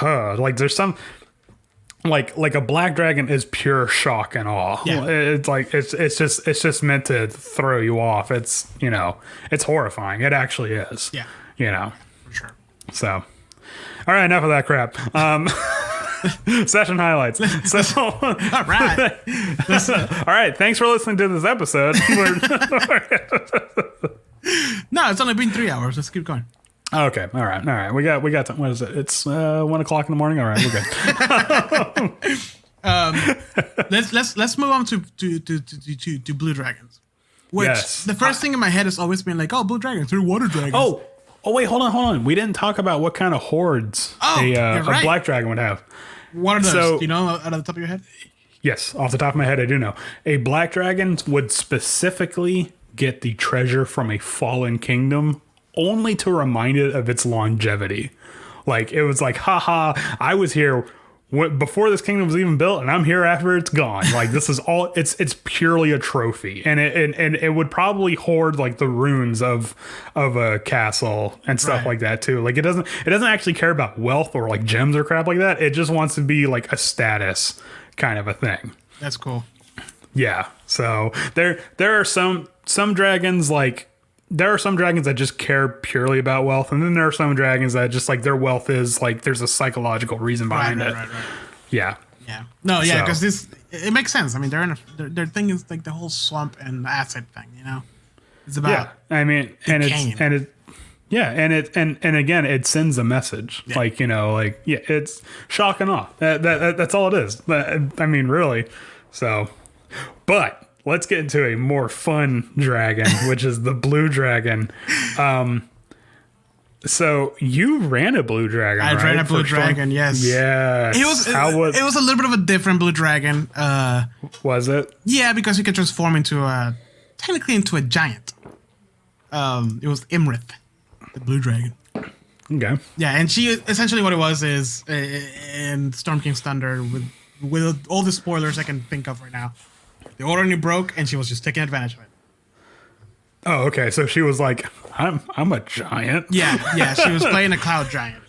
like there's some. Like a black dragon is pure shock and awe. It's like it's just meant to throw you off. It's it's horrifying. It actually is. For sure. So, all right, enough of that crap. Session highlights. So, all right. All right. Thanks for listening to this episode. No, it's only been 3 hours. Let's keep going. Okay. All right. We got time. What is it? It's 1 o'clock in the morning. All right, we're good. Let's move on to blue dragons. Which the first thing in my head has always been like, oh, blue dragons, they're water dragons. Oh wait, hold on. We didn't talk about what kind of hordes a black dragon would have. What are those? Do you know out of the top of your head? Yes, off the top of my head, I do know. A black dragon would specifically get the treasure from a fallen kingdom, only to remind it of its longevity. Like, it was like, haha, I was here before this kingdom was even built, and I'm here after it's gone. Like, this is all, it's purely a trophy. And it would probably hoard, like, the ruins of a castle and stuff like that, too. Like, it doesn't actually care about wealth or, like, gems or crap like that. It just wants to be, like, a status kind of a thing. That's cool. Yeah. So, there are some dragons, like, there are some dragons that just care purely about wealth, and then there are some dragons that just like their wealth is like there's a psychological reason behind it. Right. Yeah. No, yeah, because it makes sense. I mean, their thing is like the whole swamp and acid thing. It's about and again it sends a message it's shock and awe. That's all it is. I mean, really. So, but. Let's get into a more fun dragon, which is the blue dragon. So you ran a blue dragon, right? I ran a blue dragon, yes. Yeah. It was a little bit of a different blue dragon. Was it? Yeah, because you can transform technically into a giant. It was Imrith, the blue dragon. Okay. Yeah, and she essentially what it was is in Storm King's Thunder with all the spoilers I can think of right now. The order only broke, and she was just taking advantage of it. Oh, okay. So she was like, I'm a giant. Yeah, she was playing a cloud giant.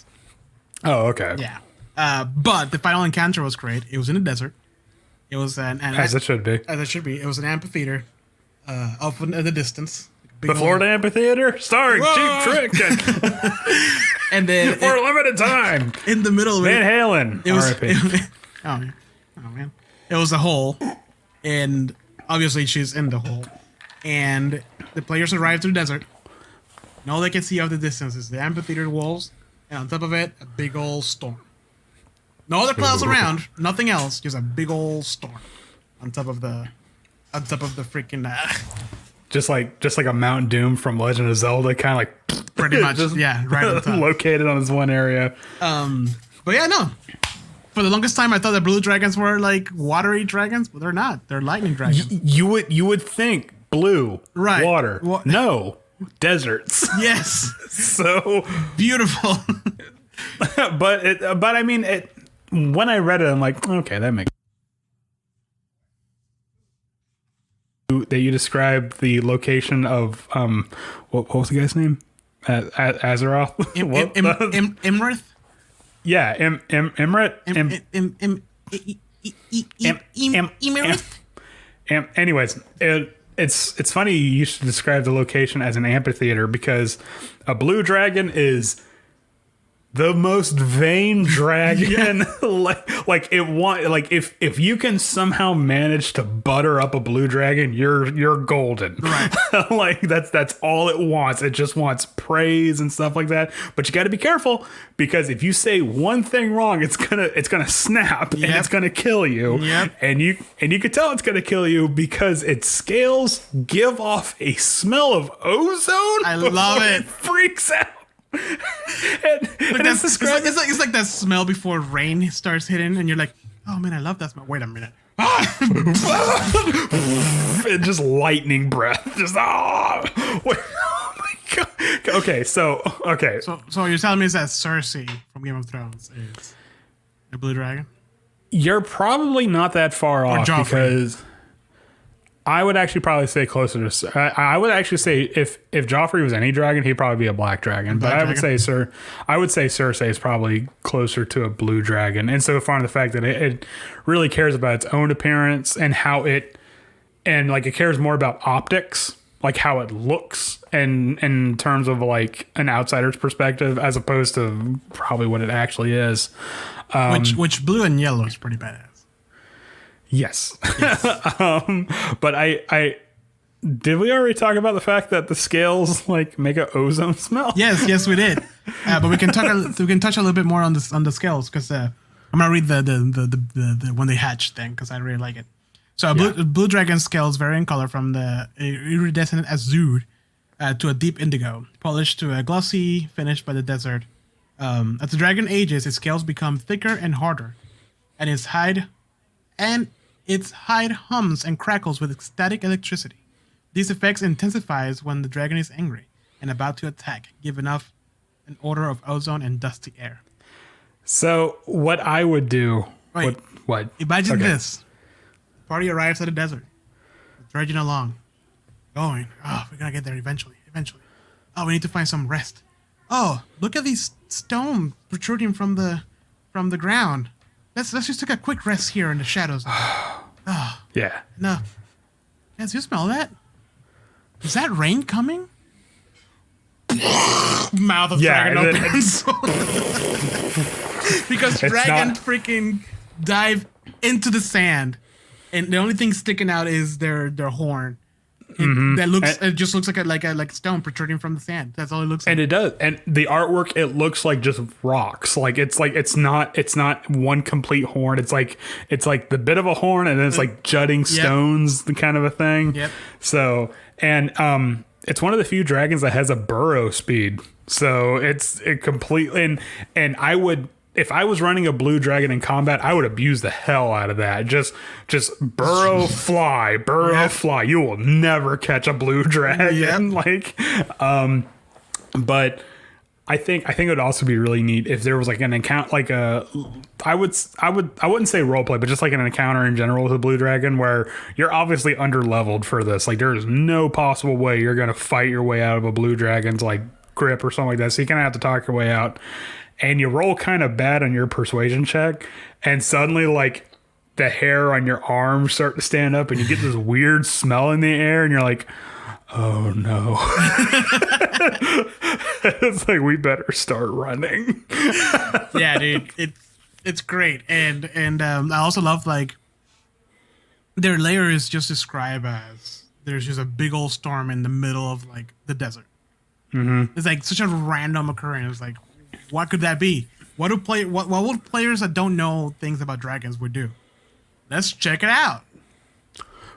Oh, okay. Yeah. But the final encounter was great. It was in the desert. It was As it should be. As it should be. It was an amphitheater up in the distance. The Florida Amphitheater, starring Cheap Trick, and then for a limited time. In the middle of Van Halen. It was. R.I.P. Oh man. It was a hole, and obviously she's in the hole. And the players arrive to the desert. And all they can see out the distance is the amphitheater walls, and on top of it, a big old storm. No other clouds around, nothing else, just a big old storm on top of the freaking. Just like a Mount Doom from Legend of Zelda, kind of like pretty much, right on top. Located on this one area. But yeah, no. For the longest time, I thought the blue dragons were like watery dragons, but they're not. They're lightning dragons. You would think blue, right? Water, no, deserts. Yes, so beautiful. but I mean, when I read it, I'm like, okay, that makes. That you described the location of what was the guy's name? Azeroth. Imrith. Yeah, Imrit. Anyways, it's funny you should describe the location as an amphitheater because a blue dragon is the most vain dragon. like if you can somehow manage to butter up a blue dragon, you're golden. Right. Like that's all it wants. It just wants praise and stuff like that. But you got to be careful because if you say one thing wrong, it's gonna snap and it's gonna kill you. Yep. And you can tell it's gonna kill you because its scales give off a smell of ozone. I love it. Freaks out. It's like that smell before rain starts hitting, and you're like, "Oh man, I love that smell." Wait a minute. And just lightning breath. Just oh my god. Okay, so you're telling me is that Cersei from Game of Thrones is a blue dragon? You're probably not that far off because I would actually probably say closer to. I would actually say if Joffrey was any dragon, he'd probably be a black dragon. But I would say Cersei is probably closer to a blue dragon, and so far the fact that it really cares about its own appearance and how it cares more about optics, like how it looks, and in terms of like an outsider's perspective, as opposed to probably what it actually is. Which blue and yellow is pretty badass. Yes. But I did we already talk about the fact that the scales like make an ozone smell? Yes, we did. But we can touch a little bit more on the scales because I'm gonna read the when they hatch thing because I really like it. So blue dragon scales vary in color from the iridescent azure to a deep indigo, polished to a glossy finish by the desert. As the dragon ages, its scales become thicker and harder, and its hide hums and crackles with static electricity. These effects intensifies when the dragon is angry and about to attack, giving off an odor of ozone and dusty air. So what I would do... Wait, what? Imagine this. Party arrives at the desert. Trudging along. Going. Oh, we're going to get there eventually. Oh, we need to find some rest. Oh, look at these stone protruding from the ground. Let's just take a quick rest here in the shadows. Oh. Yeah. No. Guys, you smell that? Is that rain coming? Mouth of dragon opens. Because dragon freaking dive into the sand, and the only thing sticking out is their horn. It just looks like a stone protruding from the sand. That's all it looks like. And it does. And the artwork, it looks like just rocks. It's not one complete horn. It's like the bit of a horn and then it's like jutting stones, the kind of a thing. Yep. So it's one of the few dragons that has a burrow speed. So it completely and I would. If I was running a blue dragon in combat, I would abuse the hell out of that. Just burrow, fly. You will never catch a blue dragon. Yep. But I think it would also be really neat if there was like an account, like I wouldn't say role play, but just like an encounter in general with a blue dragon where you're obviously under leveled for this. Like there is no possible way you're gonna fight your way out of a blue dragon's like grip or something like that. So you're gonna have to talk your way out, and you roll kind of bad on your persuasion check, and suddenly like the hair on your arm start to stand up, and you get this weird smell in the air, and you're like, oh no. It's like, we better start running. Yeah, dude, it's great. And I also love like their layer is just described as there's just a big old storm in the middle of like the desert. It's like such a random occurrence. Like, what could that be? What would players that don't know things about dragons would do? Let's check it out.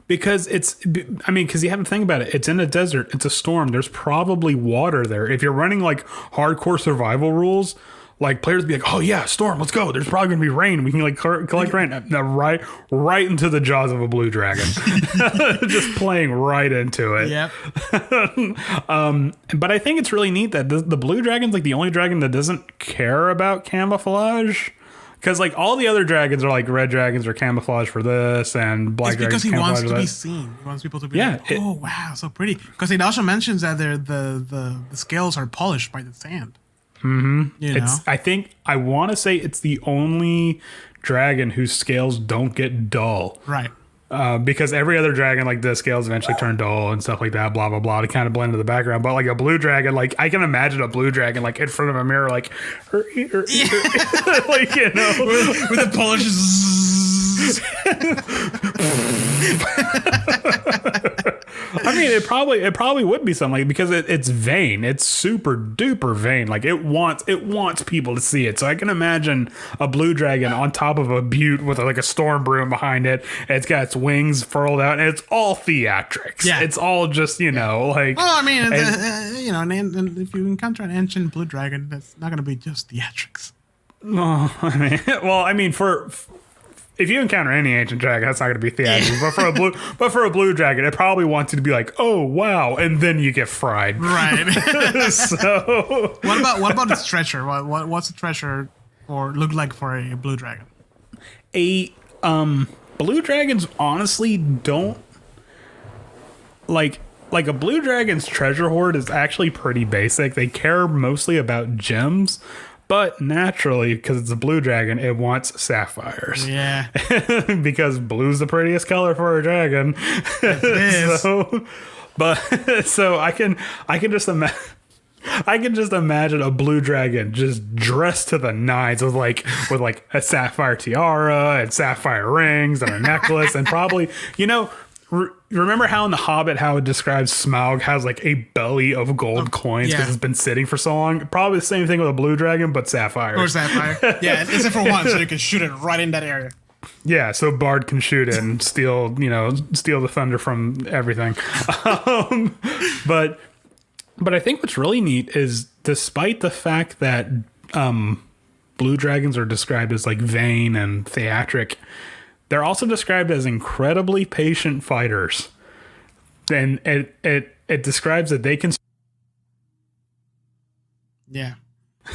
Because because you have to think about it. It's in a desert. It's a storm. There's probably water there. If you're running like hardcore survival rules, like players be like, oh yeah, storm, let's go. There's probably going to be rain. We can like collect rain. Right into the jaws of a blue dragon. Just playing right into it. Yep. But I think it's really neat that the blue dragon's like the only dragon that doesn't care about camouflage. Because like all the other dragons are like red dragons are camouflage for this, and black dragons. Because he wants to be seen. He wants people to be like, oh wow, so pretty. Because it also mentions that the scales are polished by the sand. Mm-hmm. You know? I want to say it's the only dragon whose scales don't get dull. Right. Because every other dragon, like the scales eventually turn dull and stuff like that, blah, blah, blah, to kind of blend into the background. But like a blue dragon, like I can imagine a blue dragon like in front of a mirror, like, like, you know, with the polish. I mean, it probably would be something like, because it's vain. It's super duper vain. Like it wants people to see it. So I can imagine a blue dragon on top of a butte with like a storm broom behind it. And it's got its wings furled out, and it's all theatrics. Yeah, it's all just, you know, like. Well, I mean, you know, and if you encounter an ancient blue dragon, that's not going to be just theatrics. Oh, I mean, if you encounter any ancient dragon, that's not going to be theatrics. But for a blue dragon, it probably wants you to be like, oh wow, and then you get fried. Right. So what about its treasure? What's the treasure look like for a blue dragon? Blue dragons honestly don't like a blue dragon's treasure hoard is actually pretty basic. They care mostly about gems. But naturally, because it's a blue dragon, it wants sapphires. Yeah. Because blue's the prettiest color for a dragon. It is. So I can just imagine. I can just imagine a blue dragon just dressed to the nines with a sapphire tiara and sapphire rings and a necklace, and probably, you know, remember how in The Hobbit, how it describes Smaug has like a belly of gold coins because it's been sitting for so long? Probably the same thing with a blue dragon, but sapphire. Or sapphire. Yeah, except for one, so you can shoot it right in that area. Yeah, so Bard can shoot it and steal the thunder from everything. But I think what's really neat is, despite the fact that blue dragons are described as like vain and theatric, they're also described as incredibly patient fighters. And it describes that they can. Yeah.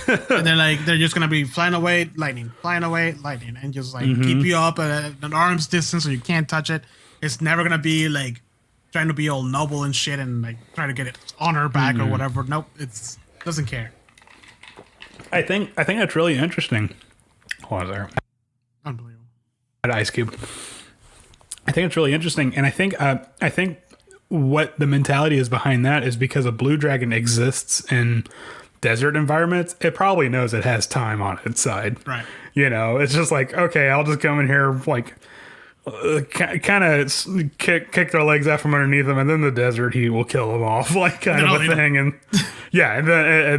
And they're just gonna be flying away, lightning, and just like keep you up at an arm's distance so you can't touch it. It's never gonna be like trying to be all noble and shit and like try to get its honor back or whatever. Nope, it doesn't care. I think that's really interesting. Hold on there. Unbelievable. Ice cube. I think it's really interesting, and I think what the mentality is behind that is because a blue dragon exists in desert environments. It probably knows it has time on its side, right? You know, it's just like, okay, I'll just come in here, like kind of kick their legs out from underneath them, and then the desert heat will kill them off, like kind of a thing. And yeah, and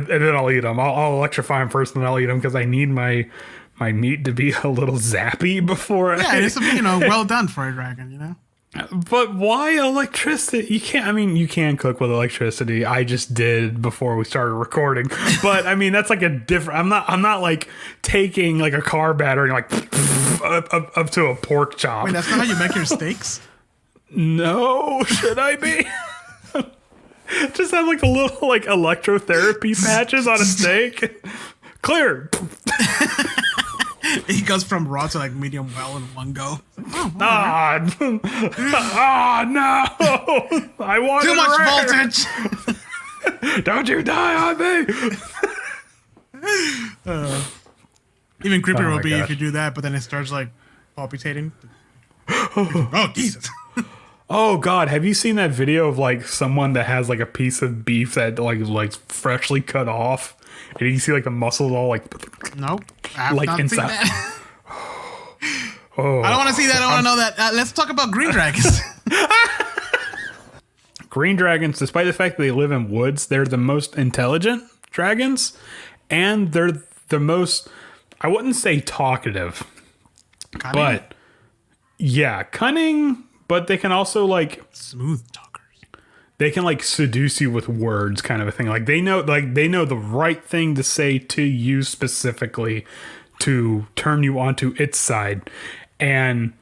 then I'll eat them. I'll electrify them first, and then I'll eat them because I need my meat to be a little zappy before. It's well done for a dragon, you know. But why electricity? You can cook with electricity. I just did before we started recording. But I mean, that's like a different. I'm not like taking like a car battery and like up to a pork chop. Wait, that's not how you make your steaks? No, should I be? Just have like a little like electrotherapy patches on a steak. Clear. He goes from raw to like medium well in one go. Oh, Ah, no! I want too much rare. voltage. Don't you die on me! Even creepier Oh will my be gosh. if you do that, but then it starts like palpitating. Oh Jesus! Oh God, have you seen that video of like someone that has like a piece of beef that like freshly cut off, and you can see like the muscles all like Nope. I have Like not inside- seen that. oh. I don't want to see that. I don't want to know that. Let's talk about green dragons. Green dragons, despite the fact that they live in woods, they're the most intelligent dragons, and they're the most, I wouldn't say talkative, but yeah, cunning, but they can also like, smooth talkers. they can like seduce you with words kind of a thing. Like they know the right thing to say to you specifically to turn you onto its side. And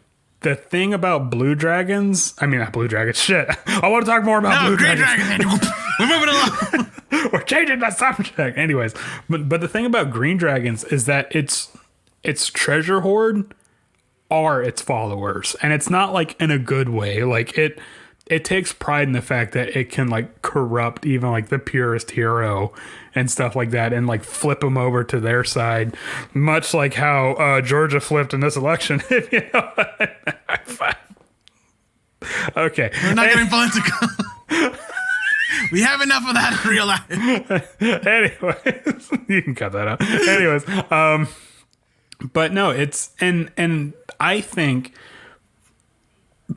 the thing about blue dragons, I mean, not blue dragons, shit. I want to talk more about blue green dragons. dragons. We're moving along. We're changing the subject. Anyways, but the thing about green dragons is that its treasure hoard are its followers, and it's not like in a good way. Like it takes pride in the fact that it can like corrupt even like the purest hero and stuff like that, and like flip them over to their side, much like how Georgia flipped in this election. If you know what okay, We're not getting political. We have enough of that in real life. Anyways, you can cut that out. Anyways, but no, it's and I think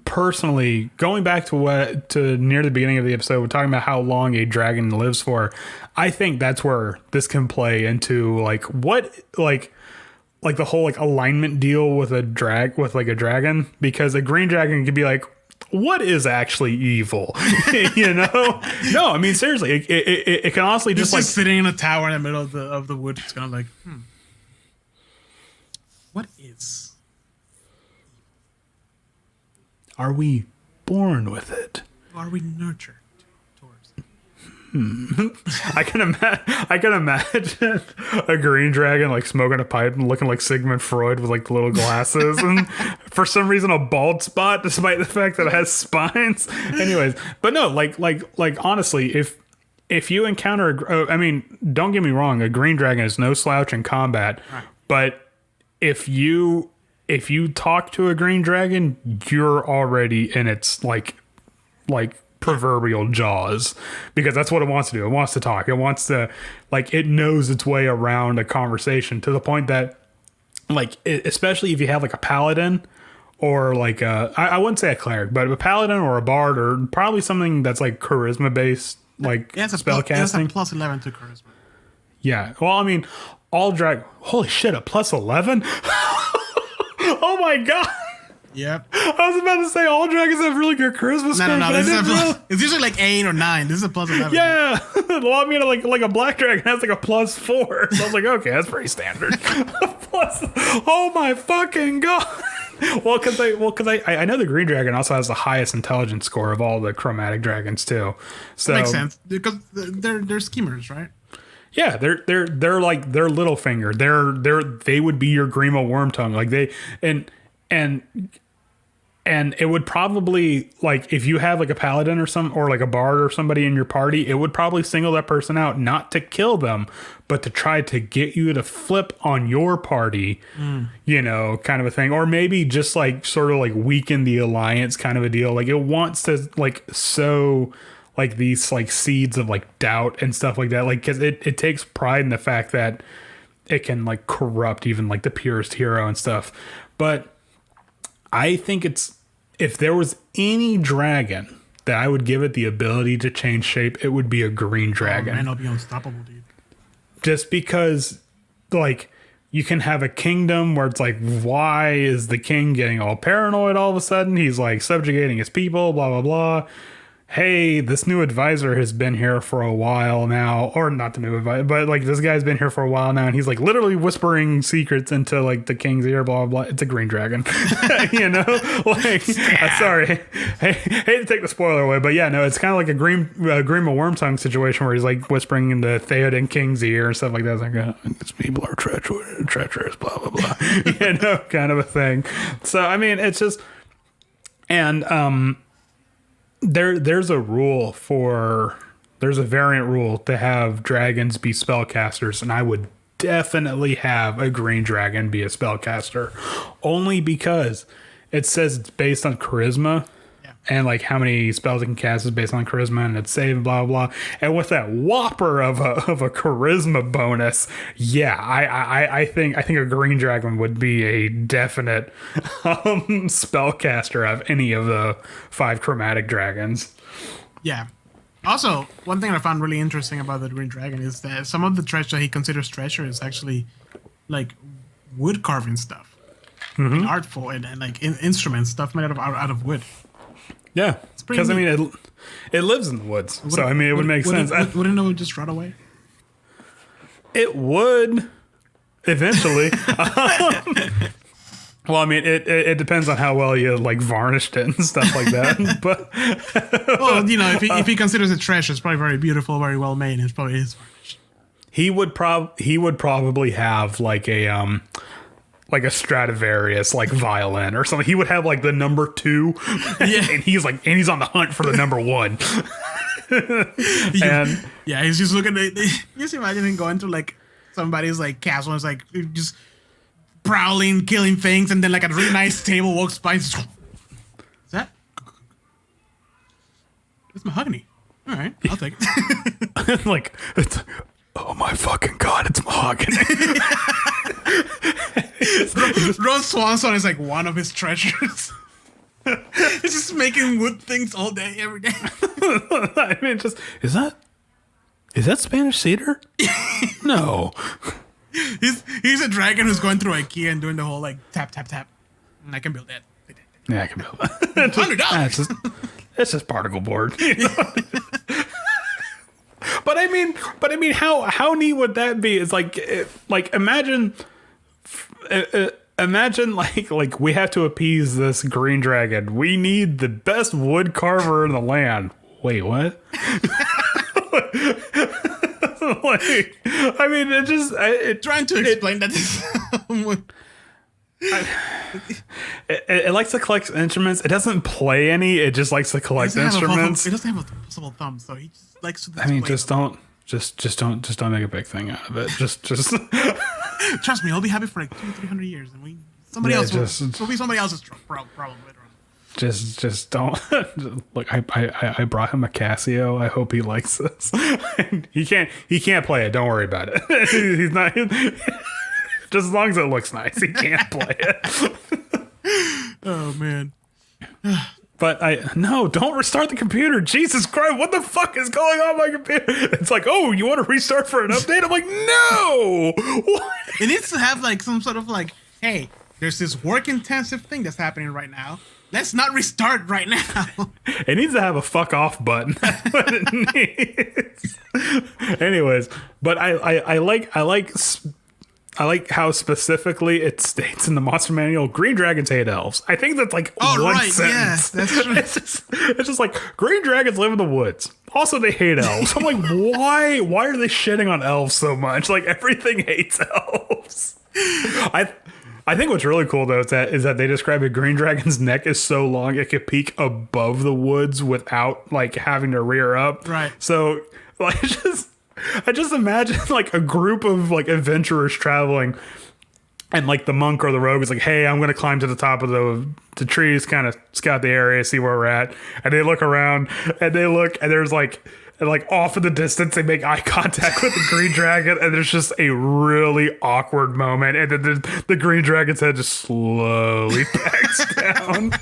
personally, going back to near the beginning of the episode, we're talking about how long a dragon lives for. I think that's where this can play into like what like the whole like alignment deal with a dragon, because a green dragon could be like, what is actually evil? You know? No, I mean seriously, it can honestly just like sitting in a tower in the middle of the woods. It's kind of like, what is? are we born with it? Are we nurtured towards it? I can imagine a green dragon like smoking a pipe and looking like Sigmund Freud with like the little glasses and for some reason a bald spot despite the fact that it has spines. Anyways, but no, like honestly, if you encounter, I mean, don't get me wrong, a green dragon is no slouch in combat, right. But if you talk to a green dragon, you're already in its like proverbial jaws, because that's what it wants to do. It wants to talk. It wants to, like, it knows its way around a conversation to the point that, like, especially if you have like a paladin or like I wouldn't say a cleric, but a paladin or a bard or probably something that's like charisma based, like spell casting. It's a plus 11 to charisma. Yeah. Well, I mean, holy shit, a plus 11? Oh my god. Yep. I was about to say all dragons have really good charisma scores. No. but I didn't realize- It's usually like 8 or 9. This is a plus 11. Yeah. Well, I mean, like a black dragon has like a plus 4. So I was like, okay, that's pretty standard. Oh my fucking god. Well, because I know the green dragon also has the highest intelligence score of all the chromatic dragons too. So That makes sense because they're schemers, right? yeah, they're like their little finger. They would be your Grima Wormtongue. Like they and it would probably, like, if you have like a paladin or like a bard or somebody in your party, it would probably single that person out, not to kill them, but to try to get you to flip on your party, you know, kind of a thing. Or maybe just like sort of like weaken the alliance kind of a deal. Like it wants to like sow like these like seeds of like doubt and stuff like that. Like, cause it takes pride in the fact that it can like corrupt even like the purest hero and stuff. But I think if there was any dragon that I would give it the ability to change shape, it would be a green dragon. Oh, man, it'll be unstoppable, dude. Just because, like, you can have a kingdom where it's like, why is the king getting all paranoid all of a sudden? He's like subjugating his people, blah, blah, blah. hey, this new advisor has been here for a while now, or not the new advisor, but like this guy's been here for a while now, and he's like literally whispering secrets into like the king's ear, blah blah blah. It's a green dragon. You know, like sorry, hey, hate to take the spoiler away, but yeah, no, it's kind of like a Green Wormtongue situation where he's like whispering in the Theoden king's ear and stuff like that. It's like, these people are treacherous, blah blah blah. You know, kind of a thing. So I mean, it's just, and there's a variant rule to have dragons be spellcasters, and I would definitely have a green dragon be a spellcaster, only because it says it's based on charisma. And like how many spells it can cast is based on charisma, and it's save, blah blah. And with that whopper of a charisma bonus, yeah, I think a green dragon would be a definite spellcaster of any of the 5 chromatic dragons. Yeah. Also, one thing I found really interesting about the green dragon is that some of the treasure he considers treasure is actually like wood carving stuff, and artful, and like instruments, stuff made out of wood. Yeah, because I mean, it lives in the woods, so I mean, it would make sense. Wouldn't it just rot away? It would eventually. Well, I mean, it depends on how well you like varnished it and stuff like that. But well, you know, if he considers it treasure, it's probably very beautiful, very well made. It's probably is varnished. He would probably have like a Stradivarius like violin or something. He would have like the number 2, and he's on the hunt for the number 1. Yeah, he's just looking at. Just imagine him going to like somebody's like castle and it's like just prowling, killing things, and then like a really nice table walks by. Is that? It's mahogany. All right, I'll take it. Like, it's, oh my fucking god, it's mahogany. Ron Swanson is like one of his treasures. He's just making wood things all day, every day. I mean, just is that Spanish cedar? No. He's a dragon who's going through IKEA and doing the whole like tap tap tap. And I can build that. Yeah, I can build that. $100. It's just particle board. You know? But I mean, how neat would that be? It's like imagine like we have to appease this green dragon. We need the best wood carver in the land. Wait, what? Like, I mean, Trying to explain that. It likes to collect instruments. It doesn't play any. It just likes to collect instruments. It doesn't have a possible thumb, so he just likes to. I mean, just don't make a big thing out of it. Just trust me, I'll be happy for like 200-300 years, and somebody else will be somebody else's problem later on. Just don't. Look, I brought him a Casio. I hope he likes this. He can't play it. Don't worry about it. He's not. Just as long as it looks nice, he can't play it. Oh man. But don't restart the computer. Jesus Christ, what the fuck is going on my computer? It's like, oh, you want to restart for an update? I'm like, no. What? It needs to have like some sort of like, hey, there's this work intensive thing that's happening right now. Let's not restart right now. It needs to have a fuck off button. That's what it needs. Anyways, but I like how specifically it states in the monster manual, green dragons hate elves. I think that's like one sentence. Yes, that's true. It's just like, green dragons live in the woods. Also, they hate elves. I'm like, why? Why are they shitting on elves so much? Like, everything hates elves. I think what's really cool though is that they describe a green dragon's neck is so long it could peek above the woods without like having to rear up. Right. So like I just imagine like a group of like adventurers traveling, and like the monk or the rogue is like, hey, I'm going to climb to the top of the trees, kind of scout the area, see where we're at. And they look around and there's like off in the distance, they make eye contact with the green dragon, and there's just a really awkward moment. And then the green dragon's head just slowly backs down.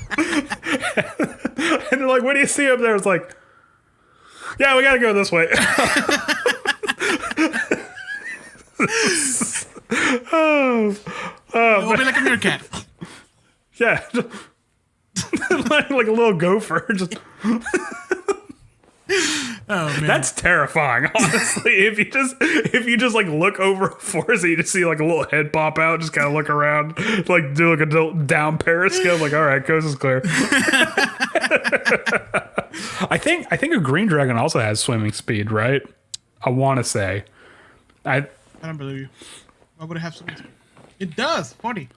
And they're like, what do you see up there? It's like, yeah, we got to go this way. It'll be like a meerkat. Yeah. like a little gopher. Just Oh man, That's terrifying, honestly. If you just like look over a forest and you just see like a little head pop out, just kind of look around, like do like a down periscope, like all right, coast is clear. I think a green dragon also has swimming speed, right? I want to say. I don't believe you. Why would it have so much? It does 40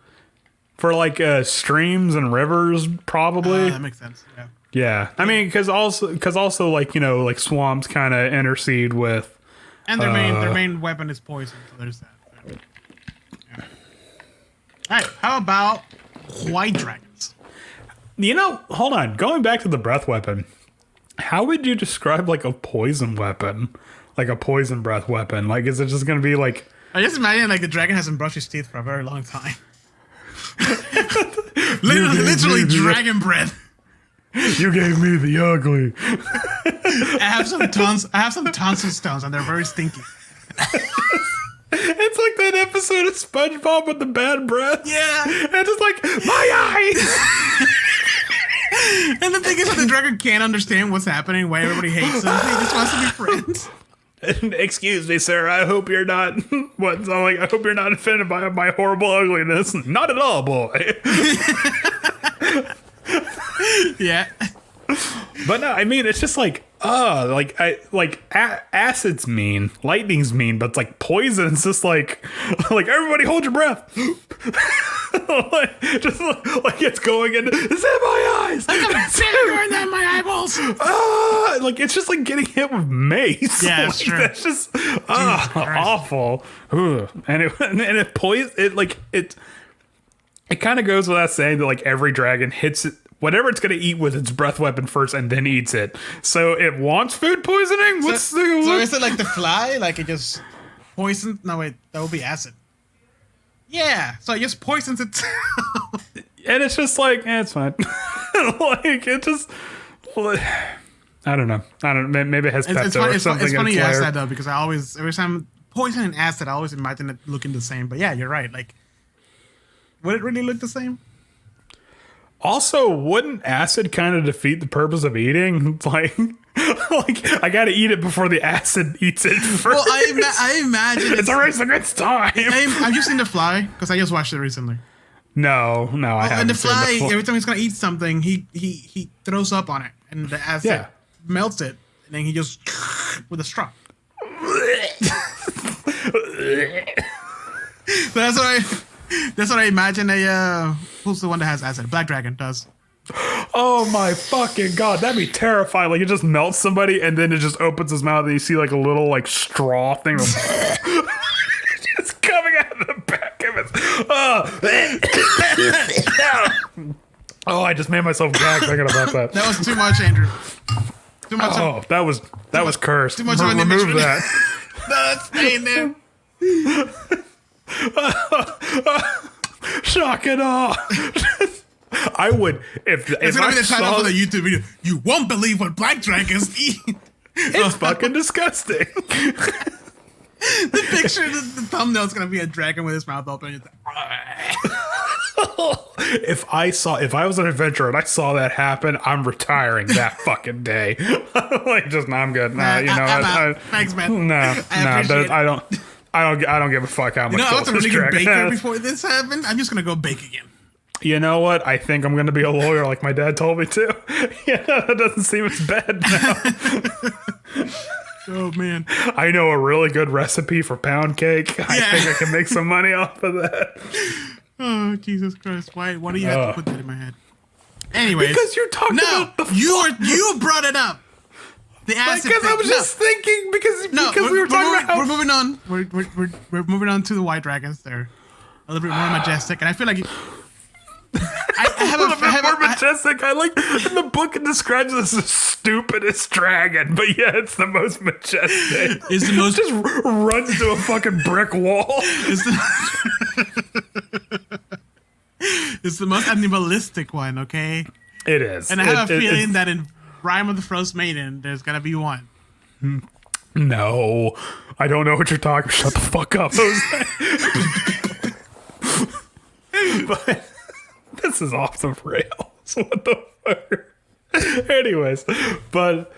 for like streams and rivers, probably. That makes sense. Yeah. Yeah, I mean, because also like like swamps kind of intercede with, and their main weapon is poison. So there's that. Yeah. All right, how about white dragons? Hold on. Going back to the breath weapon, how would you describe like a poison weapon, like a poison breath weapon? Like, is it just gonna be like? I just imagine like the dragon hasn't brushed his teeth for a very long time. literally dragon breath. You gave me the ugly. I have some tonsil stones, and they're very stinky. It's like that episode of SpongeBob with the bad breath. Yeah, and it's like my eyes. And the thing is that the dragon can't understand what's happening, why everybody hates him. He just wants to be friends. Excuse me, sir. I hope you're not. I hope you're not offended by my horrible ugliness. Not at all, boy. Yeah. But no, I mean, it's just like, acid's mean, lightning's mean, but it's like poison's just like everybody hold your breath. Just like it's going in. It's in my eyes. I'm going down my eyeballs. Like it's just like getting hit with mace. Yeah, that's true. That's just awful. Ugh. And it poison. It kind of goes without saying that like every dragon hits it. Whatever it's going to eat with its breath weapon first and then eats it. So it wants food poisoning? So is it like the fly? Like it just poisons? No, wait. That would be acid. Yeah. So it just poisons itself. And it's just like, it's fine. Like, it just... I don't know. Maybe it has pepto or something. It's funny you ask that, though, because every time poison and acid, I always imagine it looking the same. But yeah, you're right. Like, would it really look the same? Also, wouldn't acid kind of defeat the purpose of eating? Like I gotta eat it before the acid eats it first. Well, I imagine it's a race against time. Have you seen The Fly? Because I just watched it recently. No, I haven't. And The seen Fly, every time he's gonna eat something, he throws up on it, and the acid melts it, and then he just with a straw. So that's what I imagine. Who's the one that has acid? Black Dragon does. Oh my fucking god, that'd be terrifying. Like it just melts somebody and then it just opens his mouth and you see like a little like straw thing just coming out of the back of his Oh, I just made myself gag thinking about that. That was too much, Andrew. Too much. Oh, that was cursed. Too much of an remove that. No, that's staying there. Shock and awe. I would if it's gonna be the title for the YouTube video. You won't believe what black dragons eat. It's fucking disgusting. The picture, the thumbnail is gonna be a dragon with his mouth open. If I was an adventurer and I saw that happen, I'm retiring that fucking day. Like, just I'm good. Nah, thanks, man. No, I don't give a fuck how much. I was a really good baker before this happened. I'm just gonna go bake again. You know what? I think I'm gonna be a lawyer, like my dad told me to. Yeah, that doesn't seem as bad now. Oh man, I know a really good recipe for pound cake. I think I can make some money off of that. Oh Jesus Christ! Why do you have to put that in my head? Anyway, because you're talking about the you brought it up. The acid. Because I was just thinking because we were talking about. We're moving on. We're moving on to the white dragons. They're a little bit more majestic, and I feel like. I have more majestic. I like in the book it describes it as the stupidest dragon, but yeah, it's the most majestic. It's the most just runs to a fucking brick wall. It's the most animalistic one, okay? It is, and I have a feeling that in Rime of the Frost Maiden, there's gonna be one. No, I don't know what you're talking. Shut the fuck up, Jose. But. This is off the rails. What the fuck? Anyways, but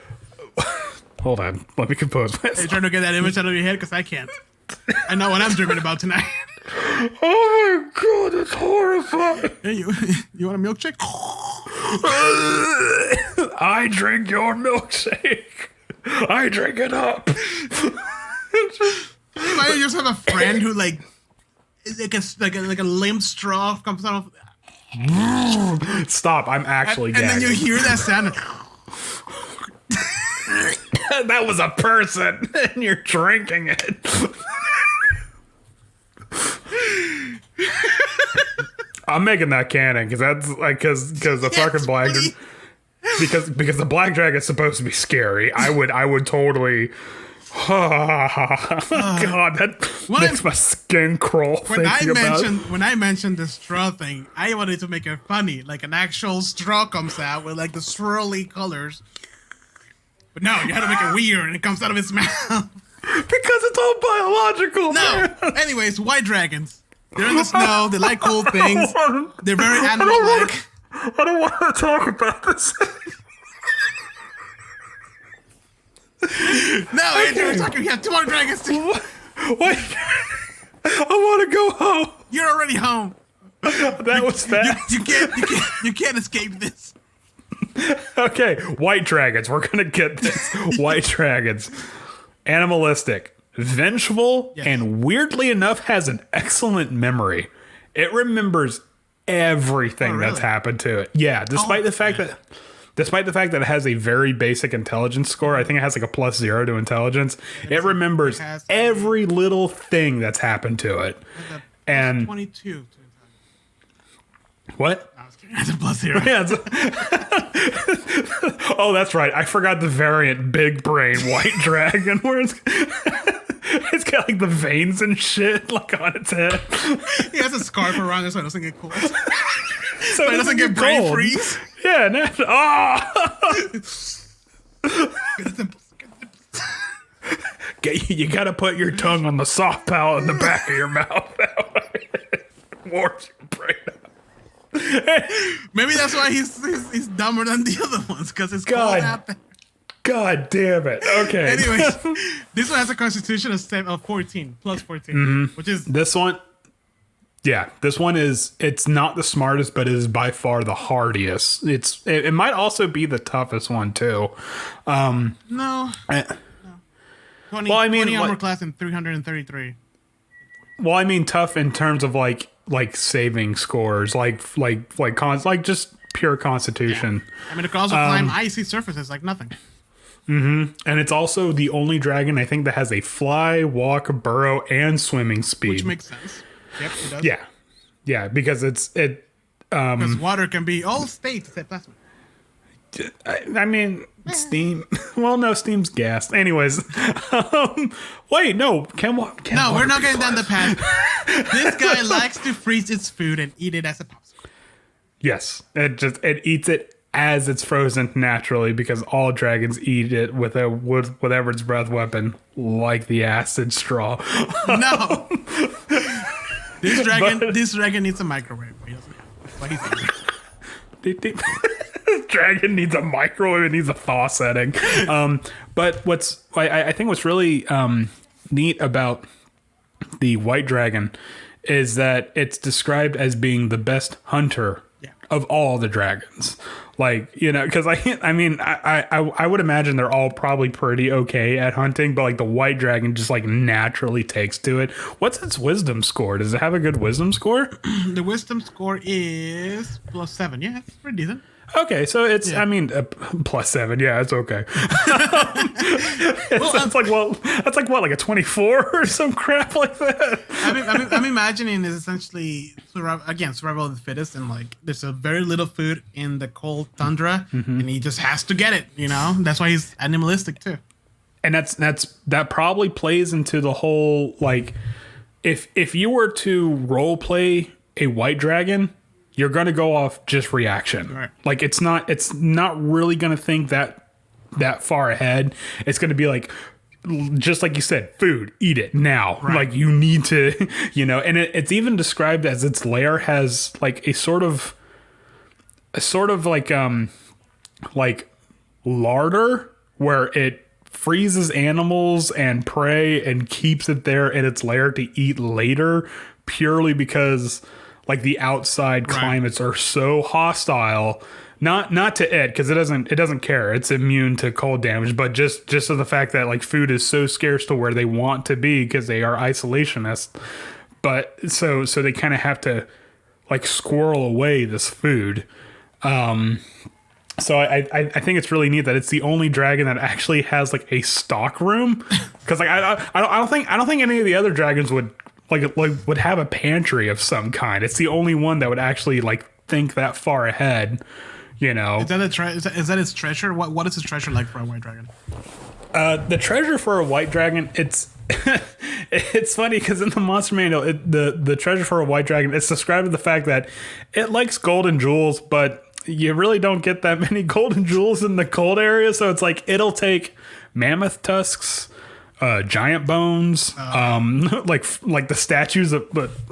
Hold on. Let me compose Are you myself. trying to get that image out of your head? Because I can't. I know what I'm dreaming about tonight. Oh my god, that's horrifying. Hey, you want a milkshake? I drink your milkshake. I drink it up. You might just have a friend who like a limp straw comes out of, Stop, I'm actually and then gagging. you hear that sound. That was a person, and you're drinking it. I'm making that canon because that's like because the fucking black please. because the black dragon's supposed to be scary. I would totally. God, that makes my skin crawl thinking about it. When I mentioned the straw thing, I wanted to make it funny, like an actual straw comes out with like the swirly colors. But no, you had to make it weird, and it comes out of its mouth. Because it's all biological. No. Anyways, white dragons. They're in the snow. They like cool things. They're very animal-like. I don't want to talk about this. No, Andrew, we're talking. We have 2 more dragons. Wait. I want to go home. You're already home. That was fast. You can't escape this. Okay, white dragons. We're gonna get this. White dragons, animalistic, vengeful, Yes. and weirdly enough, has an excellent memory. It remembers everything that's really? happened to it. Yeah, despite the fact that it has a very basic intelligence score, I think it has like a +0 to intelligence. It remembers has- every little thing that's happened to it. And 22. what? I was kidding. That's a +0. Yeah, oh, that's right. I forgot the variant big brain white dragon where it's got like the veins and shit like on its head. He has a scarf around it so it doesn't get cold. So It doesn't get brain cold. freeze. Yeah, you gotta put your tongue on the soft palate in the back of your mouth. Warms your brain up. Maybe that's why he's dumber than the other ones, because it's God. cold out there. God damn it. Okay. Anyways, this one has a constitution of 14, +14, which is This one, it's not the smartest, but it is by far the hardiest. It might also be the toughest one too. no. 20, Well, I mean, 20 armor like- class and 333. Well, I mean tough in terms of like saving scores, like just pure constitution. I mean, it can also climb icy surfaces like nothing. And it's also the only dragon I think that has a fly, walk, burrow, and swimming speed. Which makes sense. Yep, it does. Yeah, because Because water can be all states except plasma. I mean, steam. Well, no, steam's gas. Anyways, wait, no. No, we're not getting down the path. This guy likes to freeze its food and eat it as a popsicle. Yes, it eats it as it's frozen naturally because all dragons eat it with whatever its breath weapon, like the acid straw. No. This dragon needs a microwave. He doesn't have it. That's why he's angry. Dragon needs a microwave. It needs a thaw setting. But I think what's really neat about the white dragon is that it's described as being the best hunter of all the dragons. Like, you know, because I would imagine they're all probably pretty okay at hunting, but like the white dragon just like naturally takes to it. What's its wisdom score? Does it have a good wisdom score? The wisdom score is +7. Yeah, it's pretty decent. Okay, so it's +7. Yeah, it's okay. That's like what, like a 24 or some crap like that. I'm imagining is essentially survival of the fittest, and like there's a very little food in the cold tundra, and he just has to get it. You know, that's why he's animalistic too. And that probably plays into the whole like if you were to role play a white dragon, you're gonna go off just reaction. Right. Like it's not really gonna think that far ahead. It's gonna be like, just like you said, food, eat it now. Right. Like you need to, you know. And it's even described as its lair has like a sort of like larder where it freezes animals and prey and keeps it there in its lair to eat later, purely because like the outside climates are so hostile. Not to it, because it doesn't care. It's immune to cold damage, but just to the fact that like food is so scarce to where they want to be because they are isolationists. But so they kind of have to like squirrel away this food. So I think it's really neat that it's the only dragon that actually has like a stock room, because like I don't think any of the other dragons would would have a pantry of some kind. It's the only one that would actually like think that far ahead, you know. Is that its treasure? What is its treasure like for a white dragon? The treasure for a white dragon, it's it's funny because in the monster manual, the treasure for a white dragon, it's described as the fact that it likes gold and jewels, but you really don't get that many golden jewels in the cold area. So it's like it'll take mammoth tusks, giant bones, like the statues of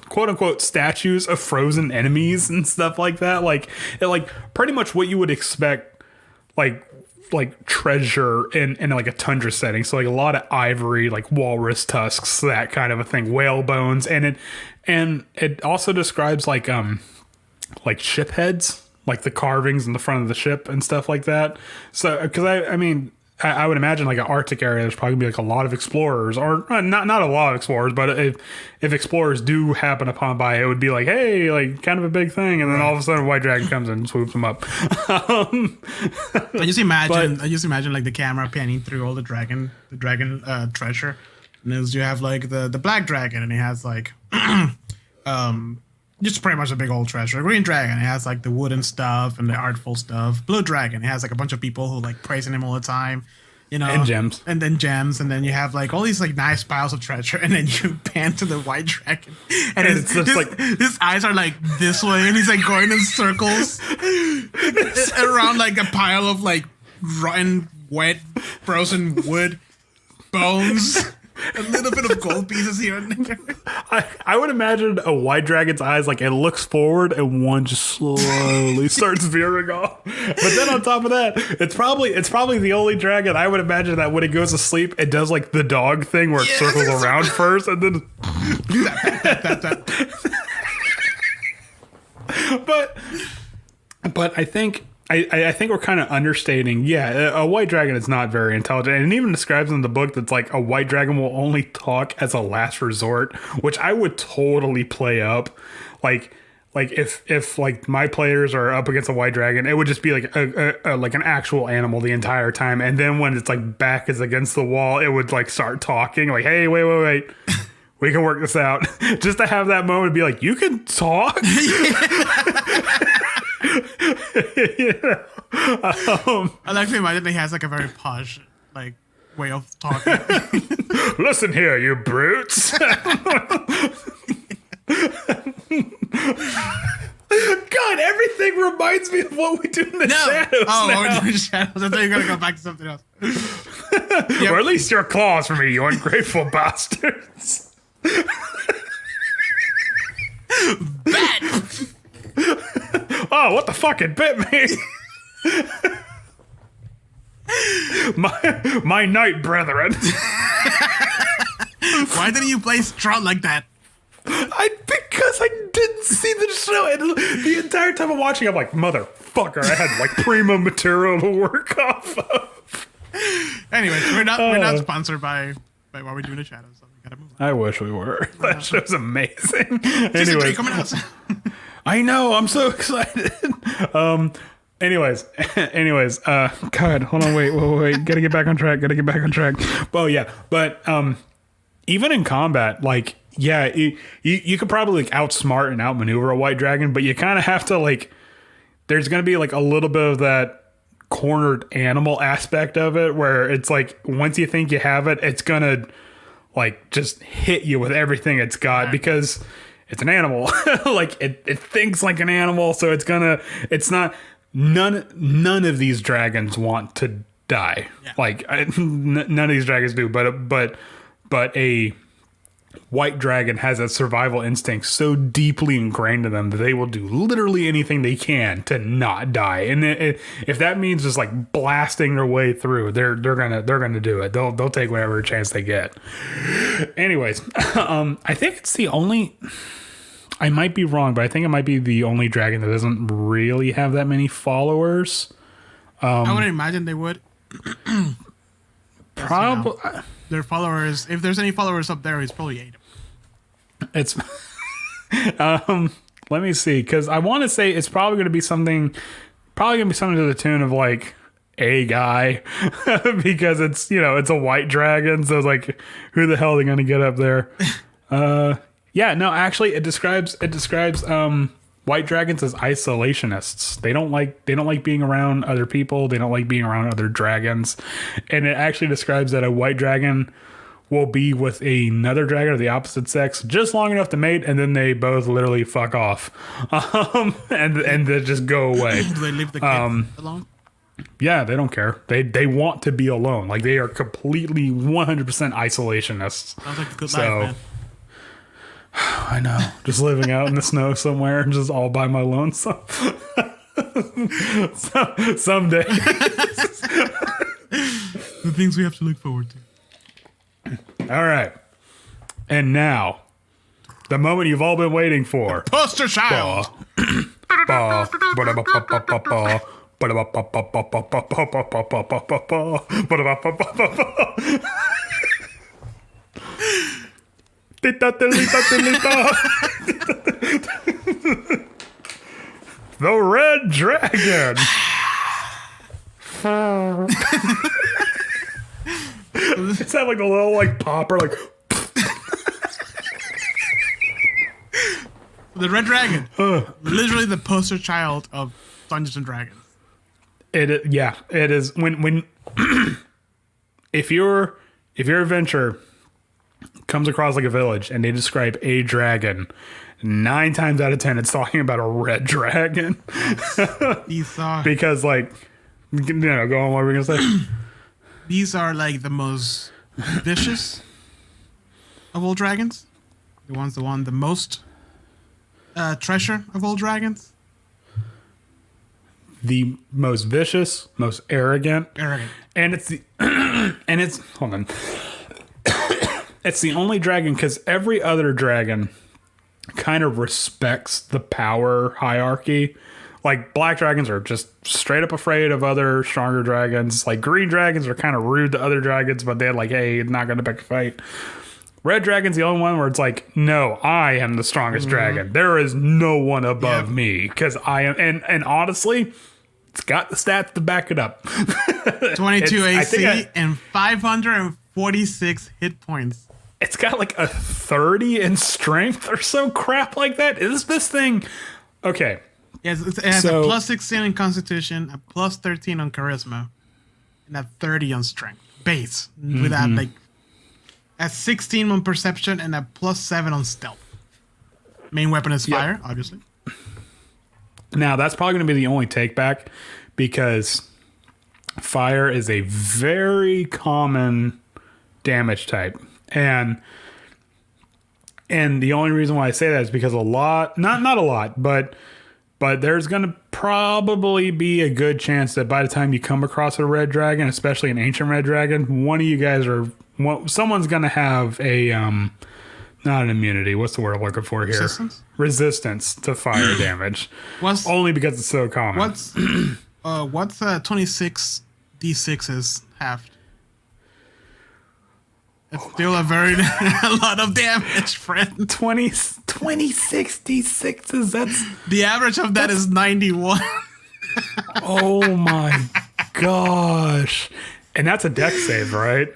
quote unquote statues of frozen enemies and stuff like that. Like pretty much what you would expect, like treasure in like a tundra setting. So like a lot of ivory, like walrus tusks, that kind of a thing, whale bones, and it also describes like ship heads, like the carvings in the front of the ship and stuff like that. So, because I mean, I would imagine like an Arctic area, there's probably be like a lot of explorers, or not a lot of explorers, but if explorers do happen upon by, it would be like, hey, like kind of a big thing, and then all of a sudden, a white dragon comes and swoops them up. I just imagine like the camera panning through all the dragon treasure, and then you have like the black dragon, and it has like just pretty much a big old treasure. Green dragon, it has like the wooden stuff and the artful stuff. Blue dragon, it has like a bunch of people who like praising him all the time, you know, and gems, and then you have like all these like nice piles of treasure, and then you pan to the white dragon, and it's just like his eyes are like this way, and he's like going in circles around like a pile of like rotten, wet, frozen wood, bones. A little bit of gold pieces here and there. I would imagine a white dragon's eyes, like it looks forward and one just slowly starts veering off. But then on top of that, it's probably the only dragon I would imagine that when it goes to sleep, it does like the dog thing where it circles around first and then. But I think. I think we're kind of understating. Yeah, a white dragon is not very intelligent, and it even describes in the book that's like a white dragon will only talk as a last resort, which I would totally play up. Like if like my players are up against a white dragon, it would just be like a like an actual animal the entire time, and then when it's like back is against the wall, it would like start talking like, "Hey, wait." We can work this out." Just to have that moment, be like, "You can talk." I like to imagine he has like a very posh like way of talking. Listen here, you brutes. God, everything reminds me of what we do in the shadows. What we do in the shadows. I thought you were gonna go back to something else. Or at least your claws for me, you ungrateful bastards. Bet. Oh, what the fuck? It bit me. my knight brethren. Why didn't you play Strut like that? Because I didn't see the show, and the entire time I'm watching, I'm like, motherfucker, I had like primo material to work off of. Anyways, we're not sponsored by what we do in the shadows. So we gotta move on. I wish we were. That show's amazing. Anyway, coming out. I know, I'm so excited. Anyways, God, hold on, wait. Gotta get back on track. Oh yeah, but even in combat, like, yeah, you could probably like outsmart and outmaneuver a white dragon, but you kind of have to like, there's gonna be like a little bit of that cornered animal aspect of it, where it's like once you think you have it, it's gonna like just hit you with everything it's got because it's an animal. Like it thinks like an animal, so it's not. None of these dragons want to die. Yeah. Like none of these dragons do. But a white dragon has a survival instinct so deeply ingrained in them that they will do literally anything they can to not die. And if that means just like blasting their way through, they're gonna do it. They'll take whatever chance they get. Anyways, I think it's the only. I might be wrong, but I think it might be the only dragon that doesn't really have that many followers. I wouldn't imagine they would. Probably. Their followers, if there's any followers up there, it's probably 8. It's let me see, because I want to say it's probably going to be something to the tune of like a guy, because it's it's a white dragon, so it's like, who the hell are they going to get up there? Yeah, no, actually it describes white dragons as isolationists. They don't like being around other people. They don't like being around other dragons, and it actually describes that a white dragon will be with another dragon of the opposite sex just long enough to mate, and then they both literally fuck off, and they just go away. Do they leave the kids alone? Yeah, they don't care. They want to be alone. Like, they are completely 100% isolationists. Sounds like a good life, man. I know. Just living out in the snow somewhere, just all by my lonesome. Someday. The things we have to look forward to. All right. And now, the moment you've all been waiting for. Poster child! The red dragon. It's that like a little like popper, like. The red dragon, literally the poster child of Dungeons and Dragons. It is when if your adventure comes across like a village and they describe a dragon, 9 times out of 10 it's talking about a red dragon. These are because like go on, what were we gonna say? These are like the most vicious of all dragons. The most treasure of all dragons. The most vicious, most arrogant. And it's the hold on. It's the only dragon, because every other dragon kind of respects the power hierarchy. Like, black dragons are just straight up afraid of other stronger dragons. Like, green dragons are kind of rude to other dragons, but they're like, hey, not going to pick a fight. Red dragon's the only one where it's like, no, I am the strongest dragon. There is no one above me, because I am. And honestly, it's got the stats to back it up. 22 AC and 546 hit points. It's got like a 30 in strength or so crap like that. Is this thing okay? Yes, it has a plus 16 in constitution, a plus 13 on charisma, and a 30 on strength base. With that, like, a 16 on perception and a plus 7 on stealth. Main weapon is fire, obviously. Now that's probably going to be the only take back, because fire is a very common damage type. And the only reason why I say that is because not a lot, but there's going to probably be a good chance that by the time you come across a red dragon, especially an ancient red dragon, one of you guys someone's going to have a not an immunity. What's the word I'm looking for here? Resistance to fire damage. Only because it's so common. What's 26 D6s halved? It's still a lot of damage, friend. 26 D6s. That's the average of that is 91. Oh my gosh! And that's a dex save, right?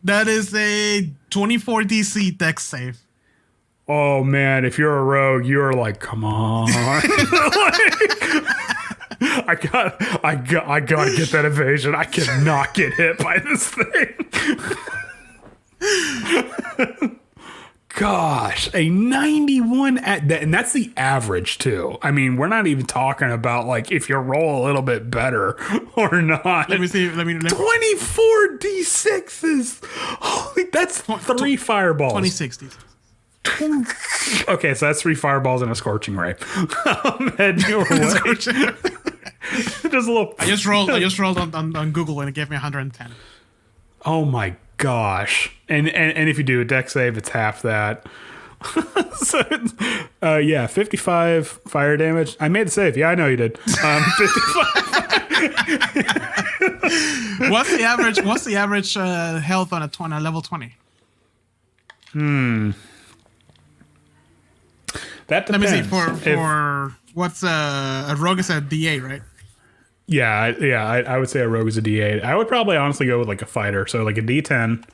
That is a 24 DC dex save. Oh man, if you're a rogue, you're like, come on. I gotta get that evasion. I cannot get hit by this thing. gosh, a 91 at that, and that's the average too. I mean, we're not even talking about like if you roll a little bit better or not. Let me see. Let me 24 d6s. Holy, that's 3 fireballs. 2060. Okay, so that's 3 fireballs and a scorching ray. Head your way. Just a little. I just rolled on Google and it gave me 110. Oh my gosh! And if you do a deck save, it's half that. So, yeah, 55 fire damage. I made the save. Yeah, I know you did. 55. What's the average health on a level 20? That depends. Let me see. For what's a rogue is a D8, right? Yeah, I would say a rogue is a D8. I would probably honestly go with like a fighter, so like a D10.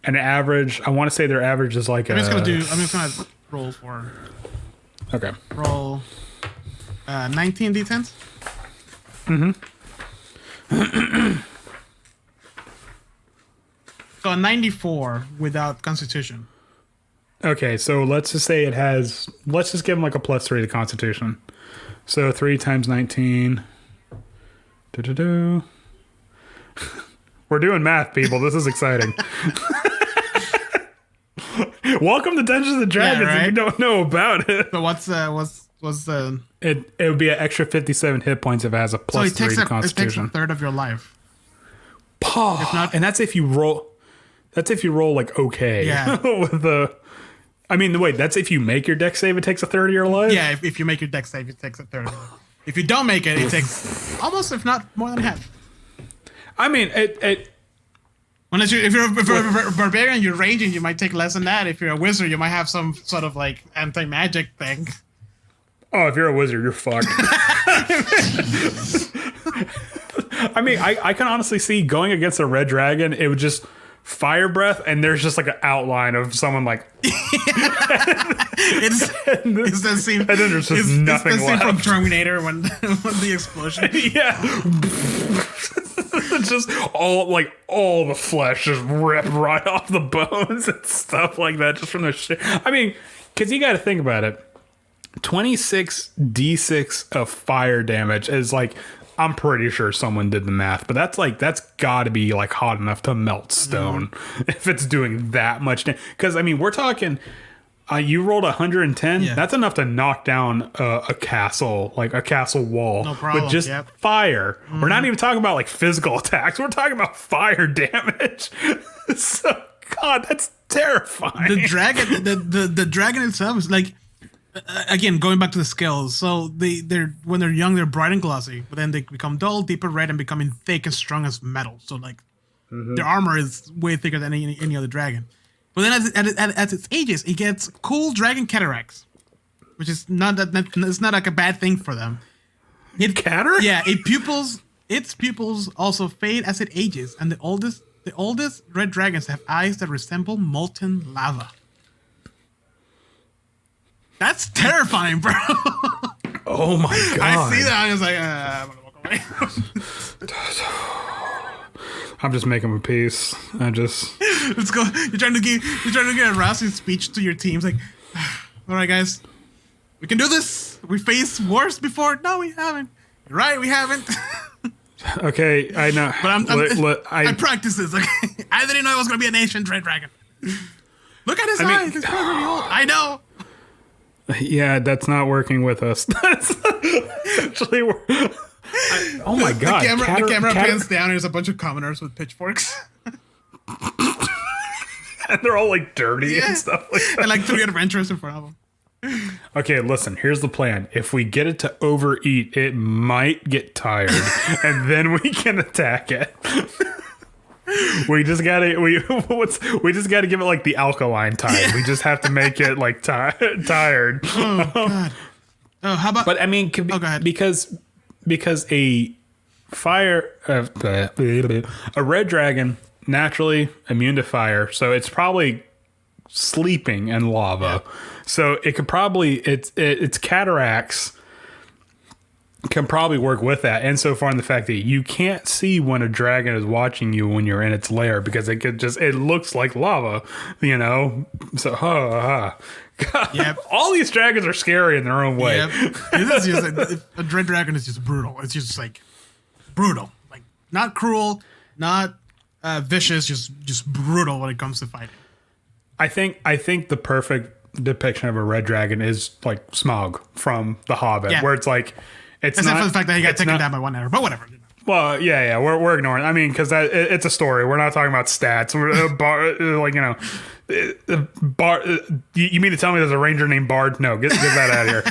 An average, I want to say their average is like I'm just gonna roll for. Okay. Roll 19 D10s. So a 94 without Constitution. Okay, so let's just say let's just give them like a +3 to Constitution. So 3 times 19. We're doing math, people. This is exciting. Welcome to Dungeons and Dragons. Yeah, right? If you don't know about it. So what's the? It would be an extra 57 hit points if it has a +3 to It takes Constitution. a third of your life. If not, and that's if you roll. That's if you roll like okay. Yeah. With the. I mean, wait. That's if you make your deck save. It takes a third of your life. Yeah, if you make your deck save, it takes a third of your life. If you don't make it, it takes almost, if not more than half. I mean, Unless if you're a barbarian, you're ranging, you might take less than that. If you're a wizard, you might have some sort of like anti-magic thing. Oh, if you're a wizard, you're fucked. I mean, I can honestly see going against a red dragon, it would just fire breath, and there's just like an outline of someone like. It's that scene. And then there's just nothing it's the scene left. from Terminator when the explosion. Yeah. Just all the flesh just ripped right off the bones and stuff like that just from the shit. I mean, because you got to think about it. 26 d6 of fire damage is like, I'm pretty sure someone did the math, but that's got to be like hot enough to melt stone if it's doing that much damage. Because I mean, we're talking. You rolled 110. Yeah. That's enough to knock down a castle, like a castle wall, No problem. with just fire. We're not even talking about like physical attacks. We're talking about fire damage. So, God, that's terrifying. The dragon, the dragon itself is like, again, going back to the skills. So they're when they're young, they're bright and glossy, but then they become dull, deeper red, and becoming thick and strong as metal. So like, their armor is way thicker than any other dragon. But then as it ages, it gets cool dragon cataracts, which is it's not like a bad thing for them. Cataract? Yeah, its pupils also fade as it ages, and the oldest red dragons have eyes that resemble molten lava. That's terrifying, bro. Oh my God. I see that. I was like, I'm gonna walk away. I'm just making a piece. Let's go. You're trying to get a rousing speech to your teams, like, all right, guys, we can do this. We faced wars before. No, we haven't. You're right, we haven't. Okay, I know. But I practiced this. Okay? I didn't know it was gonna be an ancient red dragon. Look at his eyes. He's probably old. I know. Yeah, that's not working with us. That's actually. Oh my God! The camera pans down. And there's a bunch of commoners with pitchforks. And they're all like dirty and stuff like that. And like 3 adventurers in front of them. Okay, listen, here's the plan. If we get it to overeat, it might get tired, and then we can attack it. We just gotta give it like the alkaline type. Yeah. We just have to make it like tired. Oh God. Oh, how about? But I mean, go ahead. Because a red dragon naturally immune to fire, so it's probably sleeping in lava. Yeah. So it could probably its cataracts can probably work with that. And so far in the fact that you can't see when a dragon is watching you when you're in its lair because it looks like lava, you know? So, Yep. All these dragons are scary in their own way. Yep. This is just a dread dragon is just brutal. It's just like brutal. Like not cruel, not vicious, just brutal when it comes to fighting. I think the perfect depiction of a red dragon is like Smaug from The Hobbit, where it's like except for the fact that he got taken down by one arrow, but whatever. Well, yeah, we're ignoring. I mean, because it's a story. We're not talking about stats. Like you mean to tell me there's a ranger named Bard? No, get that out of here.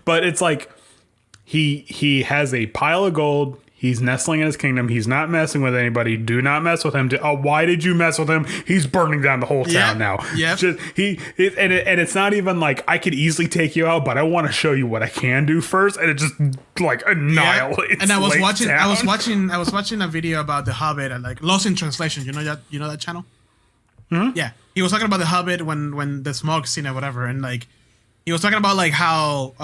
But it's like he has a pile of gold. He's nestling in his kingdom. He's not messing with anybody. Do not mess with him. Why did you mess with him? He's burning down the whole town now. Yeah. And it's not even like I could easily take you out, but I want to show you what I can do first. And it just like annihilates. And I was watching a video about The Hobbit and like Lost in Translation. You know that channel? Mm-hmm. Yeah. He was talking about The Hobbit when the smoke scene or whatever, and like he was talking about like how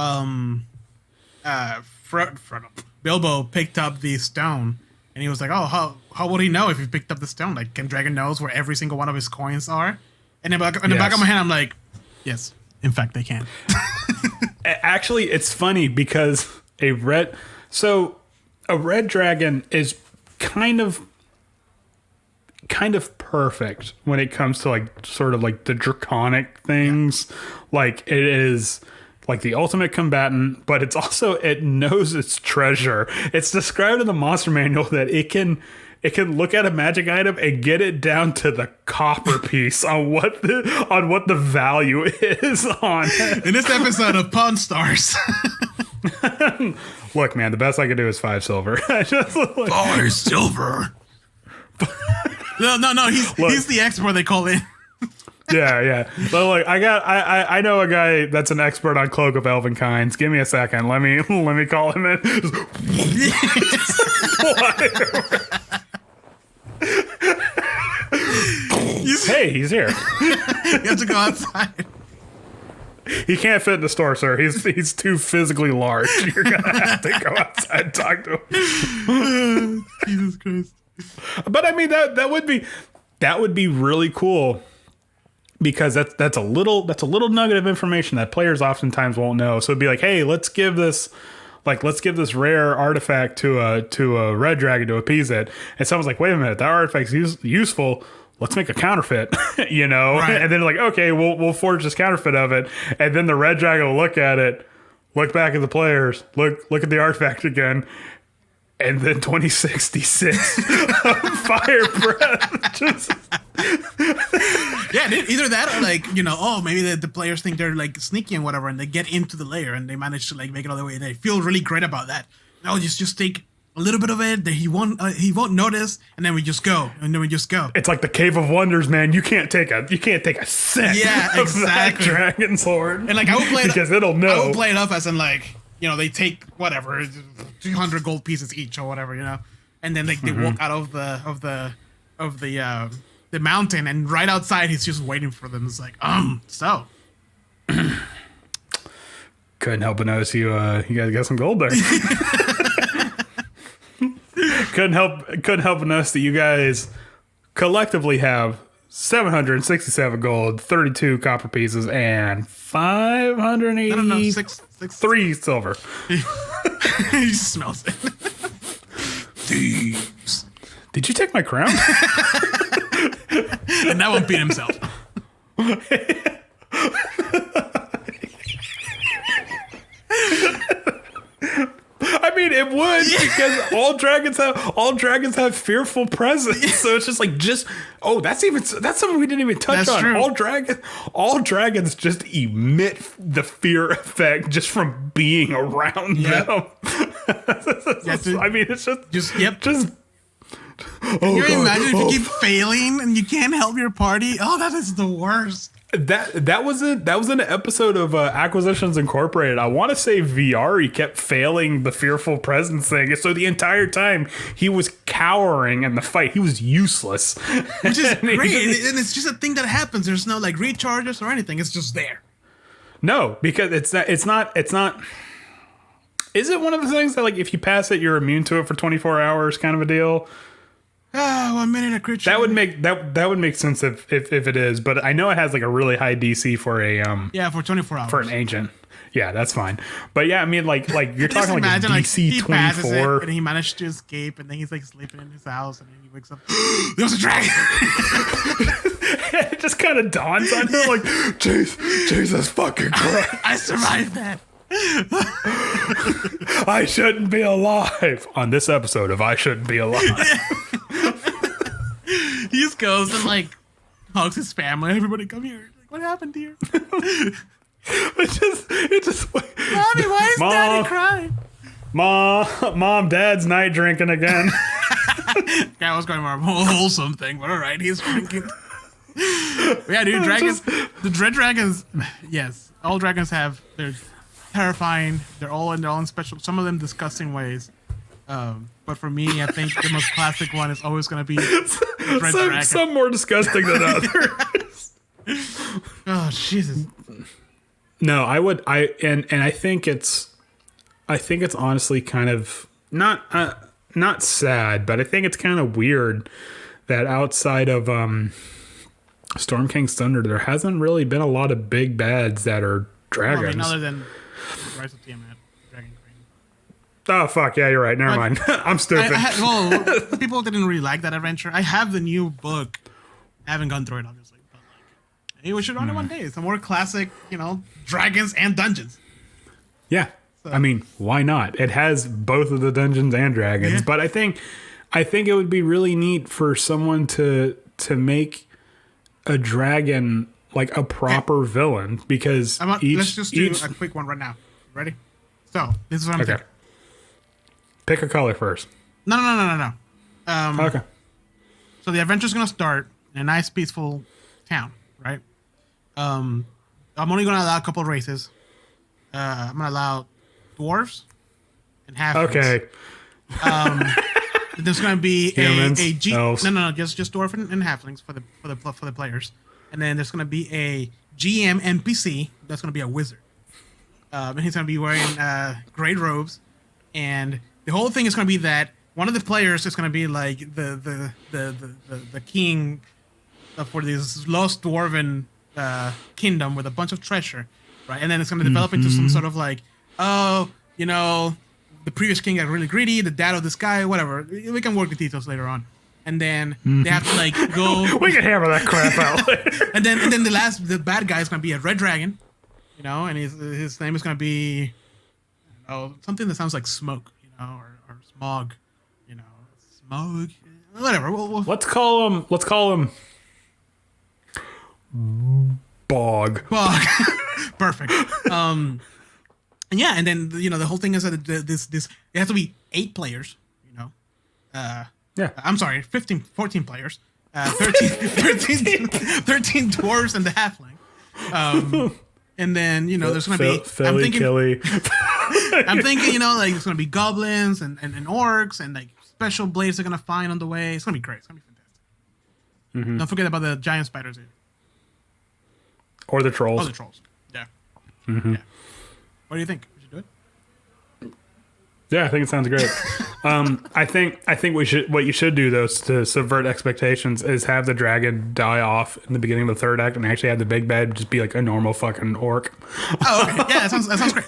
Bilbo picked up the stone, and he was like, "Oh, how would he know if he picked up the stone? Like, can Dragon knows where every single one of his coins are?" And in the back of my hand, I'm like, "Yes, in fact, they can." Actually, it's funny because a red dragon is kind of perfect when it comes to like sort of like the draconic things. Yeah. Like it is like the ultimate combatant, but it knows its treasure. It's described in the monster manual that it can look at a magic item and get it down to the copper piece on what the value is on it. In this episode of Pawn Stars. Look, man, the best I can do is 5 silver. 5 silver. No. He's the expert they call in. Yeah. But like I know a guy that's an expert on Cloak of Elvenkinds. Give me a second. Let me call him in. Hey, he's here. You have to go outside. He can't fit in the store, sir. He's too physically large. You're gonna have to go outside and talk to him. Jesus Christ. But I mean that would be really cool. Because that's a little nugget of information that players oftentimes won't know. So it'd be like, hey, let's give this rare artifact to a red dragon to appease it. And someone's like, wait a minute, that artifact's useful. Let's make a counterfeit, you know? Right. And then like, okay, we'll forge this counterfeit of it. And then the red dragon will look at it, look back at the players, look at the artifact again. And then 2066 fire breath. Yeah, either that or like, maybe the players think they're like sneaky and whatever, and they get into the layer and they manage to like make it all the way. They feel really great about that. No, just take a little bit of it that he won't notice, and then we just go. It's like the Cave of Wonders, man. You can't take a cent. Yeah, exactly. Of that dragon's hoard. And like I would play it because it'll know. I would play it up as in like, they take whatever 300 gold pieces each or whatever, and then like they walk out of the mountain, and right outside he's just waiting for them. It's like so couldn't help but notice you guys got some gold there. couldn't help but notice that you guys collectively have 767 gold, 32 copper pieces, and 583 silver. He smells it. Thieves. Did you take my crown? And that won't beat himself. I mean, it would, because all dragons have fearful presence. So it's just like that's something we didn't even touch on. True. All dragons just emit the fear effect just from being around them. I mean, it's just. Can you imagine if you keep failing and you can't help your party? Oh, that is the worst. That was an episode of Acquisitions Incorporated. I want to say VR. He kept failing the fearful presence thing, so the entire time he was cowering in the fight. He was useless, which is great. And it's just a thing that happens. There's no like recharges or anything. It's just there. No, because it's not. Is it one of the things that like if you pass it, you're immune to it for 24 hours, kind of a deal? 1 minute a creature. That would make sense if it is, but I know it has like a really high DC for a for 24 hours for an agent. Yeah, that's fine. But yeah, I mean like you're talking like a DC he 24, and he managed to escape, and then he's like sleeping in his house, and then he wakes up. There's a dragon. It just kind of dawns on him like, Jesus fucking Christ! I survived that. I shouldn't be alive on this episode of I Shouldn't Be Alive. He just goes and like hugs his family. Everybody come here. Like, what happened here? It just Mommy, why is Daddy crying? Mom, Dad's night drinking again. I was going for a whole wholesome thing, but all right, he's drinking. Yeah, dude, dragons. The dread dragons. Yes, all dragons have. They're terrifying. They're all in their own special. Some of them disgusting ways. But for me, I think the most classic one is always going to be dread dragon. Some more disgusting than others. Oh Jesus. No, I would. And I think it's honestly kind of not sad, but I think it's kind of weird that outside of Storm King's Thunder, there hasn't really been a lot of big bads that are dragons. Well, I mean, other than Rise of Tiamat, Dragon Queen. Oh fuck yeah, you're right. Never mind. I'm stupid. People didn't really like that adventure. I have the new book. I haven't gone through it obviously, but like, hey, we should run it one day. It's a more classic, dragons and dungeons. Yeah. So. I mean, why not? It has both of the dungeons and dragons, but I think it would be really neat for someone to make a dragon like a proper villain, because let's just do a quick one right now. Ready? So this is what I'm thinking. Pick a color first. No. Okay. So the adventure's gonna start in a nice, peaceful town, right? I'm only gonna allow a couple of races. I'm gonna allow dwarves and halflings. Okay. There's gonna be humans, elves. No, just dwarf and halflings for the players, and then there's gonna be a GM NPC that's gonna be a wizard, and he's gonna be wearing gray robes, and the whole thing is gonna be that one of the players is gonna be like the king for this lost dwarven kingdom with a bunch of treasure, right? And then it's gonna develop into some sort of like, the previous king got really greedy, the dad of this guy, whatever. We can work the details later on. And then they have to like go. We can hammer that crap out later. and then the bad guy is gonna be a red dragon, and his name is gonna be something that sounds like smoke, or smog, smog, whatever. Let's call him Bog. Perfect. And yeah, and then the whole thing is that this it has to be 8 players, Yeah. I'm sorry, 14 players. 13 dwarves and the halfling. And then there's gonna be Philly, I'm thinking like there's gonna be goblins and orcs and like special blades they're gonna find on the way. It's gonna be great. It's gonna be fantastic. Don't forget about the giant spiders here. Or the trolls. Yeah. Yeah. What do you think? We should do it? Yeah, I think it sounds great. I think what you should do though to subvert expectations is have the dragon die off in the beginning of the third act and actually have the big bad just be like a normal fucking orc. Oh, okay. Yeah, that sounds great.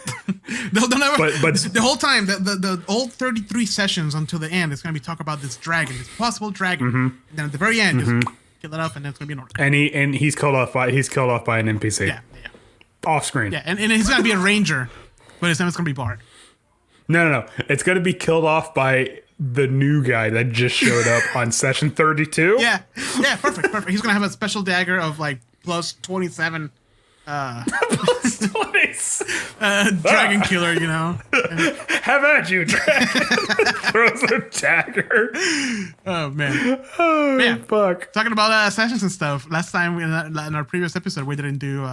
They'll never, but the whole time, the old 33 sessions until the end, it's gonna be talk about this dragon, this possible dragon. And then at the very end, just kill it off, and then it's gonna be an orc. And he's killed off by an NPC. Yeah. Off screen. Yeah, and he's gonna be a ranger, but his name is gonna be Bard. No. It's gonna be killed off by the new guy that just showed up on session 32. Yeah, perfect. He's gonna have a special dagger of like plus 27. Plus 27. Dragon killer, Have at you, dragon. Throws a dagger. Oh man. Oh yeah. Fuck. Talking about sessions and stuff. Last time in our previous episode, we didn't do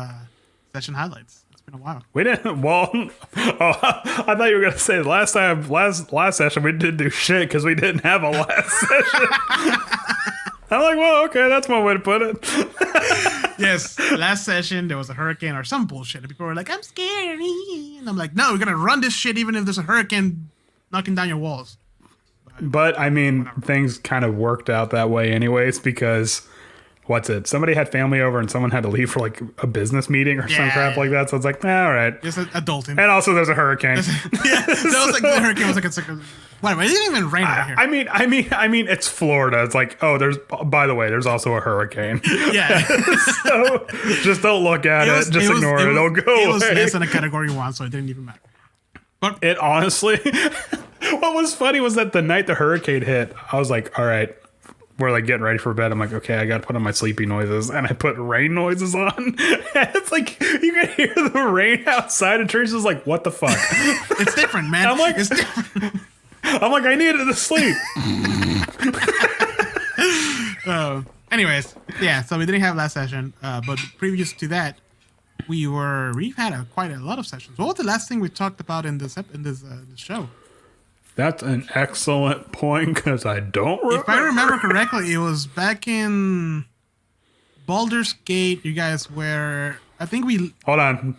session highlights. It's been a while. We didn't. Well, I thought you were gonna say last session we didn't do shit because we didn't have a last session. I'm like, well, okay, that's one way to put it. Yes, last session there was a hurricane or some bullshit, and people were like, "I'm scared," and I'm like, "No, we're gonna run this shit even if there's a hurricane knocking down your walls." But I mean, things kind of worked out that way, anyways, because somebody had family over and someone had to leave for like a business meeting or some crap like that. So it's like, all right, just adulting. And also, there's a hurricane. Yeah, that was like the hurricane was like it's like. Whatever, it didn't even rain over here. I mean, it's Florida. It's like, by the way, there's also a hurricane. Yeah. So just don't look at it. Just ignore it. It'll go away. It was less than a category 1, so it didn't even matter. But it honestly, what was funny was that the night the hurricane hit, I was like, all right, we're like getting ready for bed. I'm like, okay, I got to put on my sleepy noises, and I put rain noises on. And it's like you can hear the rain outside, and Teresa's like, what the fuck? It's different, man. I'm like, it's different. I'm like, I needed to sleep. Anyways, yeah. So we didn't have last session, but previous to that, we've had quite a lot of sessions. What was the last thing we talked about in this show? That's an excellent point because I don't remember. If I remember correctly, it was back in Baldur's Gate. You guys were, I think we. Hold on,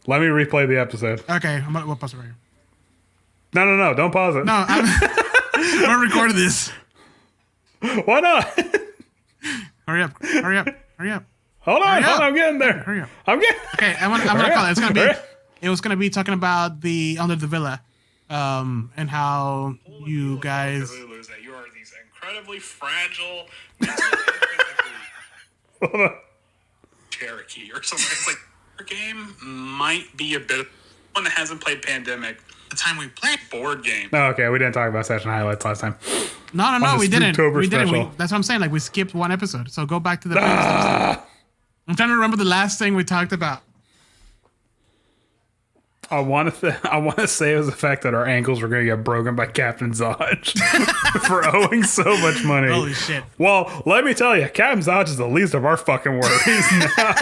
let me replay the episode. Okay, we'll pause it right here. No, don't pause it. No, I'm gonna record this. Why not? Hurry up. Hold on, I'm getting there. Hurry up. I'm getting. Okay, I'm gonna call it. It was gonna be talking about the Under the Villa, and how you guys. You are these incredibly fragile, hold on. Cherokee or something. It's like our game might be a bit one that hasn't played Pandemic. The time we played board game. Oh, okay, we didn't talk about session highlights last time. No, we didn't. We didn't. That's what I'm saying. Like we skipped one episode, so go back to the previous episode. I'm trying to remember the last thing we talked about. I want to say it was the fact that our ankles were going to get broken by Captain Zodge for owing so much money. Holy shit! Well, let me tell you, Captain Zodge is the least of our fucking worries now.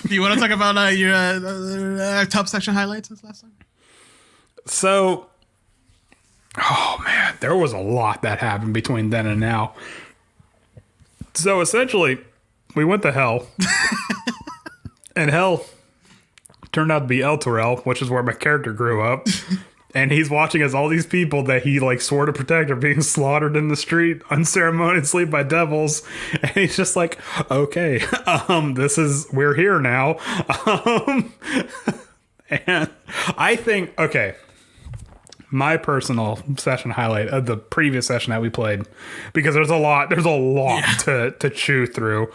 Do you want to talk about your top section highlights this last time? So, oh man, there was a lot that happened between then and now. So essentially, we went to hell, and hell turned out to be El Torel, which is where my character grew up. And he's watching as all these people that he like swore to protect are being slaughtered in the street unceremoniously by devils. And he's just like, okay, we're here now. And I think, okay, my personal session highlight of the previous session that we played, because there's a lot to chew through.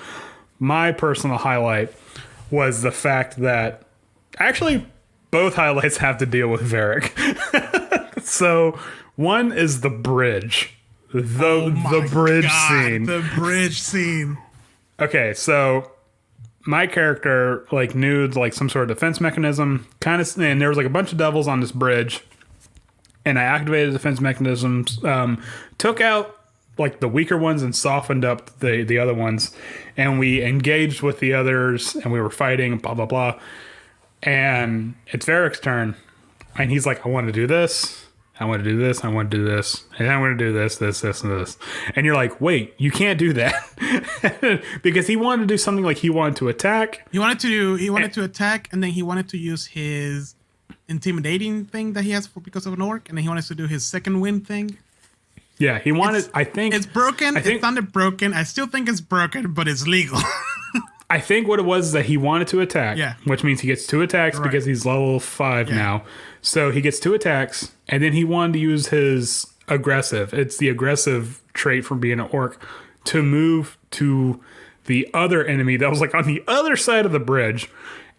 My personal highlight was the fact that actually both highlights have to deal with Varric. So one is the bridge. The bridge scene. The bridge scene. Okay, so my character like knew like some sort of defense mechanism, and there was like a bunch of devils on this bridge. And I activated defense mechanisms, took out like the weaker ones and softened up the other ones. And we engaged with the others and we were fighting, blah, blah, blah. And it's Varric's turn. And he's like, I want to do this. I want to do this. I want to do this. And I want to do this, this, this, and this. And you're like, wait, you can't do that. Because he wanted to do something like he wanted to attack. He wanted to attack, and then he wanted to use his intimidating thing that he has because of an orc, and then he wanted to do his second wind thing. Yeah, he wanted. I think it's broken. It's not broken. I still think it's broken, but it's legal. I think what it was is that he wanted to attack. Yeah, which means he gets 2 attacks because he's level 5 now. So he gets 2 attacks, and then he wanted to use his aggressive. It's the aggressive trait from being an orc to move to the other enemy that was like on the other side of the bridge.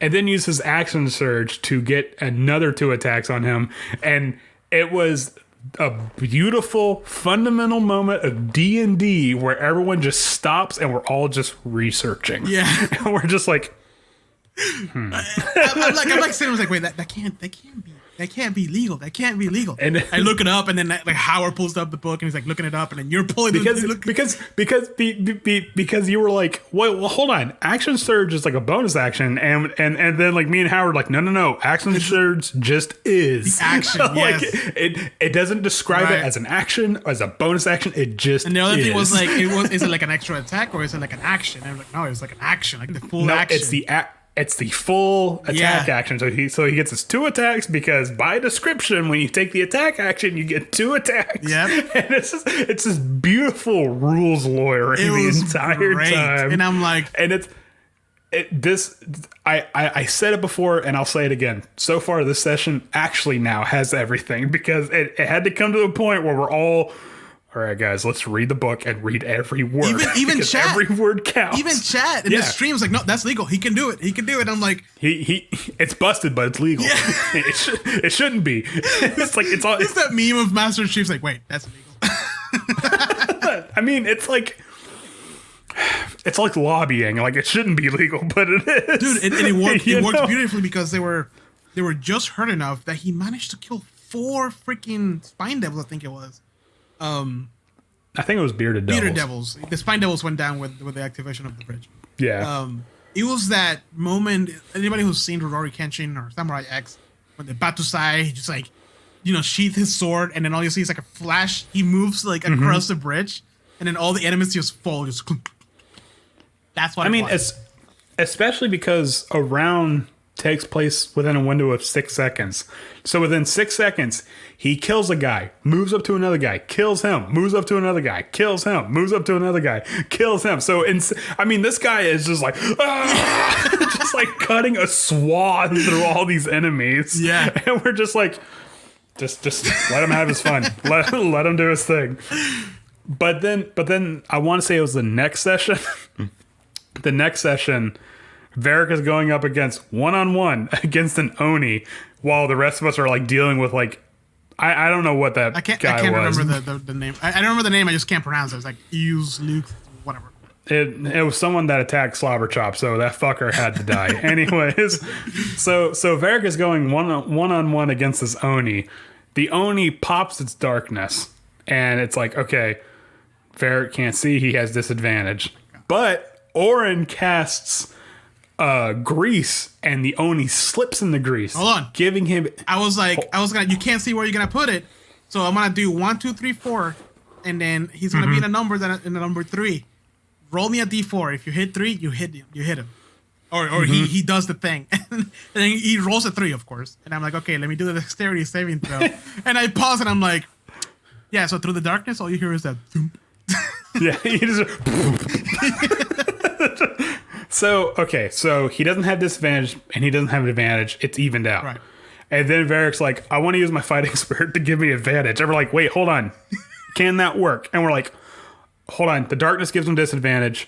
And then use his action surge to get another 2 attacks on him. And it was a beautiful, fundamental moment of D&D where everyone just stops and we're all just researching. Yeah. And we're just like, I'm like sitting, I was like, wait, that can't be. that can't be legal. That can't be legal. And I look it up, and then like Howard pulls up the book, and he's like looking it up, and then you're pulling because you were like, well, hold on, action surge is like a bonus action, and then like me and Howard like, no, action surge just is the action. Like Yes. it doesn't describe Right. it as an action, as a bonus action. It just And the other is. thing was like, is it like an extra attack or is it like an action? And I'm like, no, it's like an action, like the full no, action. it's the full attack Yeah. action. So he gets his 2 attacks because by description, when you take the attack action, you get 2 attacks. Yep. And it's this beautiful rules lawyering the entire great. time. And I'm like, And I said it before and I'll say it again. So far, this session actually now has everything because it had to come to a point where we're all right, guys, let's read the book and read every word. Even because chat. Every word counts. even chat in the stream is like, no, that's legal. He can do it. He can do it. I'm like, It's busted, but it's legal. Yeah. It shouldn't be. It's like it's all. it's that meme of Master Chief's like, wait, that's illegal. I mean, it's like lobbying. Like it shouldn't be legal, but it is. Dude, and it worked. You It worked know? beautifully because they were just hurt enough that he managed to kill 4 freaking spine devils. I think it was. I think it was bearded devils. Bearded devils. The spine devils went down with the activation of the bridge. Yeah. It was that moment. Anybody who's seen Rurouni Kenshin or Samurai X, when the Batusai just like, sheath his sword, and then all you see is like a flash. He moves like across the bridge, and then all the enemies just fall. Just clunk. That's what I mean, especially because a round takes place within a window of 6 seconds. So within 6 seconds, he kills a guy, moves up to another guy, kills him, moves up to another guy, kills him, moves up to another guy, kills him. So, this guy is just like, just like cutting a swath through all these enemies. Yeah. And we're just like, just let him have his fun. Let him do his thing. But then I want to say it was the next session. The next session, Varric is going up against one-on-one against an Oni, while the rest of us are like dealing with like I don't know what that I can't guy was. remember the name. I remember the name. I just can't pronounce it. It's like Euse, Luke, whatever. It was someone that attacked Slobber Chop, so that fucker had to die. Anyways, so Varric is going one-on-one against this Oni. The Oni pops its darkness, and it's like, okay, Varric can't see. He has disadvantage. But Orin casts grease, and the Oni slips in the grease. Hold on. Giving him... I was gonna. You can't see where you're gonna put it, so I'm gonna do 1, 2, 3, 4, and then he's gonna be in a number in the number 3. Roll me a d4. If you hit 3, you hit him. You hit him, or he does the thing, and then he rolls a 3, of course. And I'm like, okay, let me do the dexterity saving throw. And I pause, and I'm like, yeah. So through the darkness, all you hear is that. Thump. Yeah, he just... So he doesn't have disadvantage and he doesn't have an advantage. It's evened out. Right. And then Varric's like, I want to use my fighting spirit to give me advantage. And we're like, wait, hold on. Can that work? And we're like, hold on. The darkness gives him disadvantage,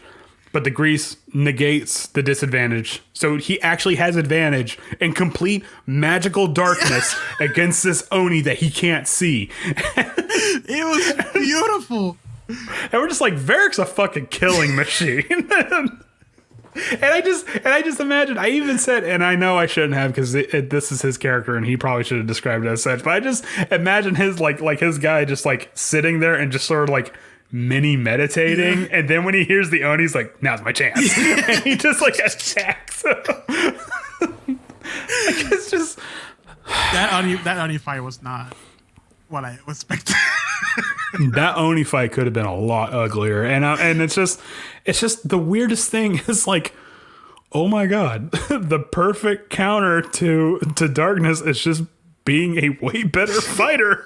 but the grease negates the disadvantage. So he actually has advantage in complete magical darkness against this Oni that he can't see. It was beautiful. And we're just like, Varric's a fucking killing machine. And I just imagine, I even said, and I know I shouldn't have because this is his character and he probably should have described it as such, but I just imagine his like his guy just like sitting there and just sort of like mini meditating. Yeah. And then when he hears the Oni, he's like, now's my chance. And he just like attacks him. Like it's just. That Oni fight was not what I was expecting. That Oni fight could have been a lot uglier, and it's just the weirdest thing is like, oh my god, the perfect counter to darkness is just being a way better fighter.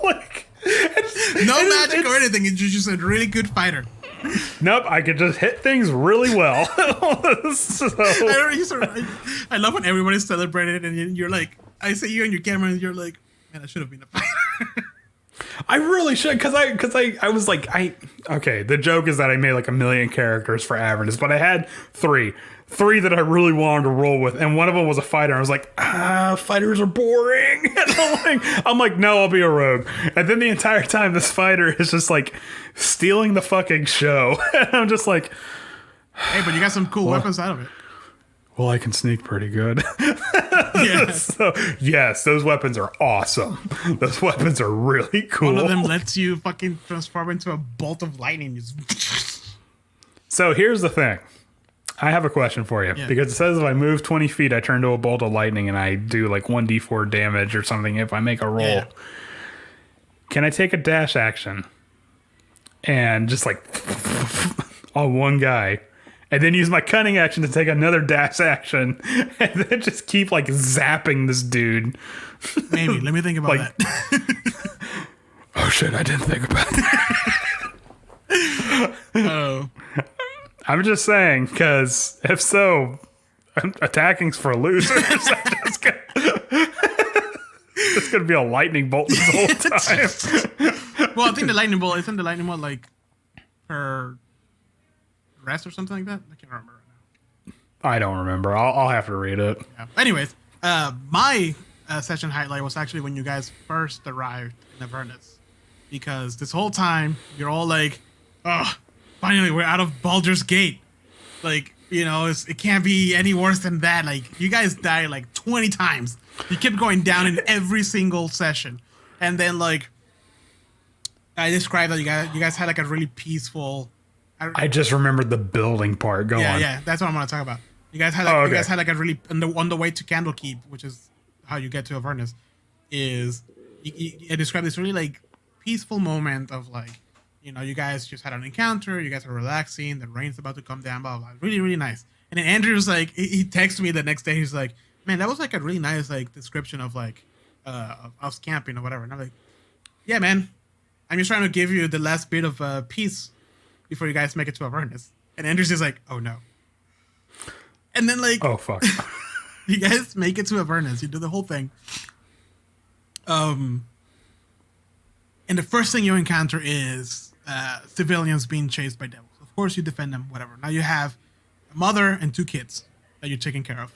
Like, no magic or anything. It's just a really good fighter. Nope, I could just hit things really well. So. I love when everybody's celebrating and you're like, I see you on your camera and you're like, man, I should have been a fighter. I really should, because I was like, okay, the joke is that I made like 1 million characters for Avernus, but I had three that I really wanted to roll with, and one of them was a fighter. I was like, fighters are boring. And I'm like, no, I'll be a rogue. And then the entire time, this fighter is just like stealing the fucking show. And I'm just like, hey, but you got some cool weapons out of it. well, I can sneak pretty good. Yeah. So yes, those weapons are awesome. Those weapons are really cool. One of them lets you fucking transform into a bolt of lightning. So here's the thing. I have a question for you. Yeah. Because it says if I move 20 feet, I turn to a bolt of lightning and I do like 1d4 damage or something if I make a roll. Yeah. Can I take a dash action and just like on one guy and then use my cunning action to take another dash action and then just keep like zapping this dude? Maybe. Let me think about Like- that. Oh shit, I didn't think about that. Oh. I'm just saying, because if so, attacking's for losers. It's gonna be a lightning bolt this whole time. Well, I think the lightning bolt, isn't the lightning bolt like per rest or something like that? I can't remember right now. I don't remember. I'll have to read it. Yeah. Anyways, my session highlight was actually when you guys first arrived in Avernus. Because this whole time, you're all like, oh, finally, we're out of Baldur's Gate. Like, you know, it can't be any worse than that. Like, you guys died like 20 times. You kept going down in every single session. And then, like, I described that you guys had like a really peaceful... I just remembered the building part. Go on. Yeah, that's what I'm going to talk about. You guys had you guys had like a really... On the way to Candlekeep, which is how you get to Avernus, is... I described this really, like, peaceful moment of, like, you know, you guys just had an encounter, you guys are relaxing, the rain's about to come down, blah, blah, blah. Really, really nice. And then Andrew was like, he texted me the next day, he's like, man, that was like a really nice, like, description of, like, of us camping or whatever. And I'm like, yeah, man, I'm just trying to give you the last bit of peace before you guys make it to Avernus. And Andrew's just like, oh no. And then, like, Oh, fuck. you guys make it to Avernus, you do the whole thing. And the first thing you encounter is civilians being chased by devils. Of course, you defend them, whatever. Now you have a mother and 2 kids that you're taking care of.